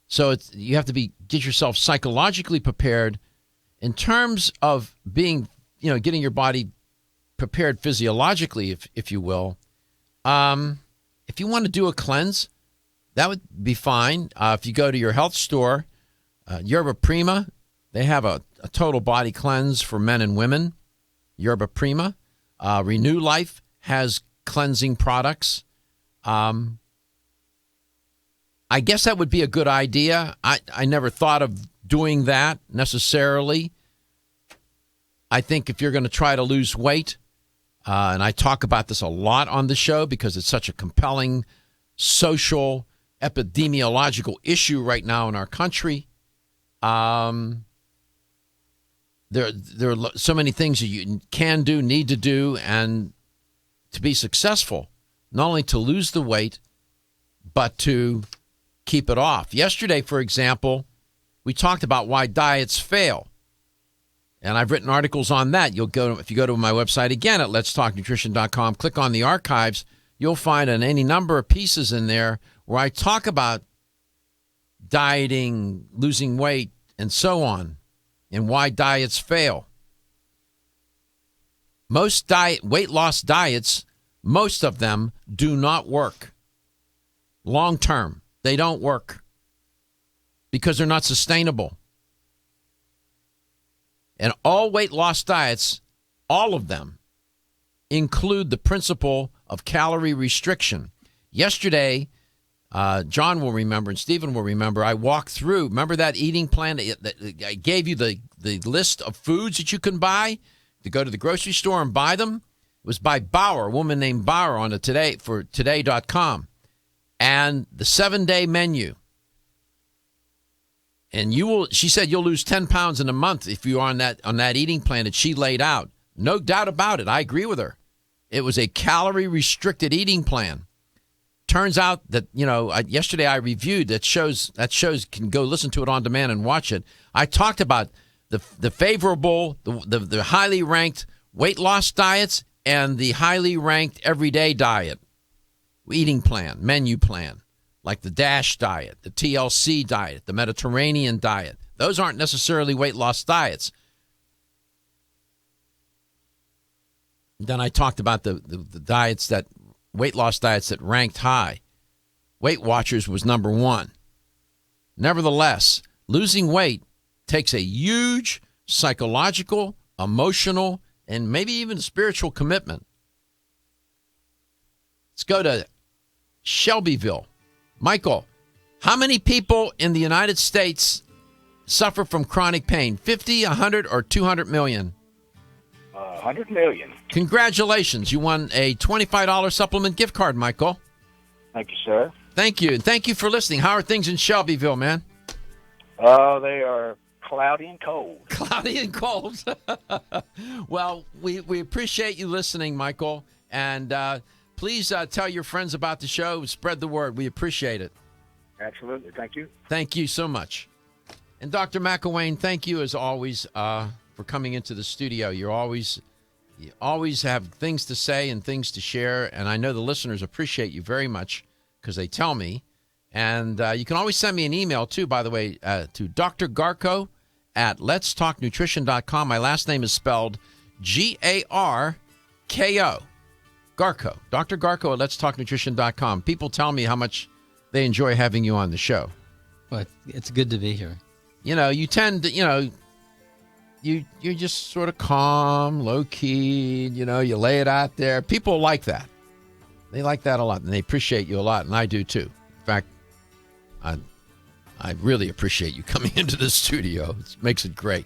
So you have to get yourself psychologically prepared in terms of getting your body prepared physiologically, if you will. If you want to do a cleanse, that would be fine. If you go to your health store, Yerba Prima, they have a total body cleanse for men and women. Yerba Prima. Renew Life has cleansing products. I guess that would be a good idea. I never thought of doing that necessarily. I think if you're going to try to lose weight, and I talk about this a lot on the show because it's such a compelling social, epidemiological issue right now in our country. There are so many things that you can do, need to do, and to be successful, not only to lose the weight, but to keep it off. Yesterday, for example, we talked about why diets fail. And I've written articles on that. If you go to my website again at letstalknutrition.com, click on the archives, you'll find any number of pieces in there where I talk about dieting, losing weight, and so on, and why diets fail. Most weight loss diets, most of them do not work. Long term, they don't work because they're not sustainable. And all weight loss diets, all of them, include the principle of calorie restriction. Yesterday, John will remember and Stephen will remember, I walked through, remember that eating plan that I gave you the list of foods that you can buy to go to the grocery store and buy them? It was by Bauer, a woman named Bauer on today.com. And the 7-day menu And she said you'll lose 10 pounds in a month if you're on that eating plan that she laid out. No doubt about it. I agree with her. It was a calorie-restricted eating plan. Turns out that, yesterday I reviewed that shows can go listen to it on demand and watch it. I talked about the favorable, the highly ranked weight loss diets and the highly ranked everyday diet, eating plan, menu plan, like the DASH diet, the TLC diet, the Mediterranean diet. Those aren't necessarily weight loss diets. Then I talked about the diets weight loss diets that ranked high. Weight Watchers was number 1. Nevertheless, losing weight takes a huge psychological, emotional, and maybe even spiritual commitment. Let's go to Shelbyville. Michael, how many people in the United States suffer from chronic pain? 50, 100, or 200 million? 100 million. Congratulations. You won a $25 supplement gift card, Michael. Thank you, sir. Thank you. And thank you for listening. How are things in Shelbyville, man? They are cloudy and cold. Cloudy and cold. Well, we appreciate you listening, Michael. And please tell your friends about the show. Spread the word. We appreciate it. Absolutely. Thank you. Thank you so much. And Dr. McIlwain, thank you as always for coming into the studio. You always have things to say and things to share, and I know the listeners appreciate you very much because they tell me. And you can always send me an email, too, by the way, to Dr. Garko at letstalknutrition.com. My last name is spelled Garko. Garko. Dr. Garko at letstalknutrition.com. People tell me how much they enjoy having you on the show. Well, it's good to be here. You tend to, you're just sort of calm, low-key, you lay it out there. People like that. They like that a lot, and they appreciate you a lot, and I do too. In fact, I really appreciate you coming into the studio. It makes it great.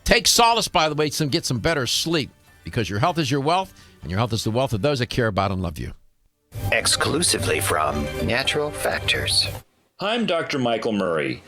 Take solace, by the way, get some better sleep, because your health is your wealth, and your health is the wealth of those that care about and love you. Exclusively from Natural Factors. I'm Dr. Michael Murray.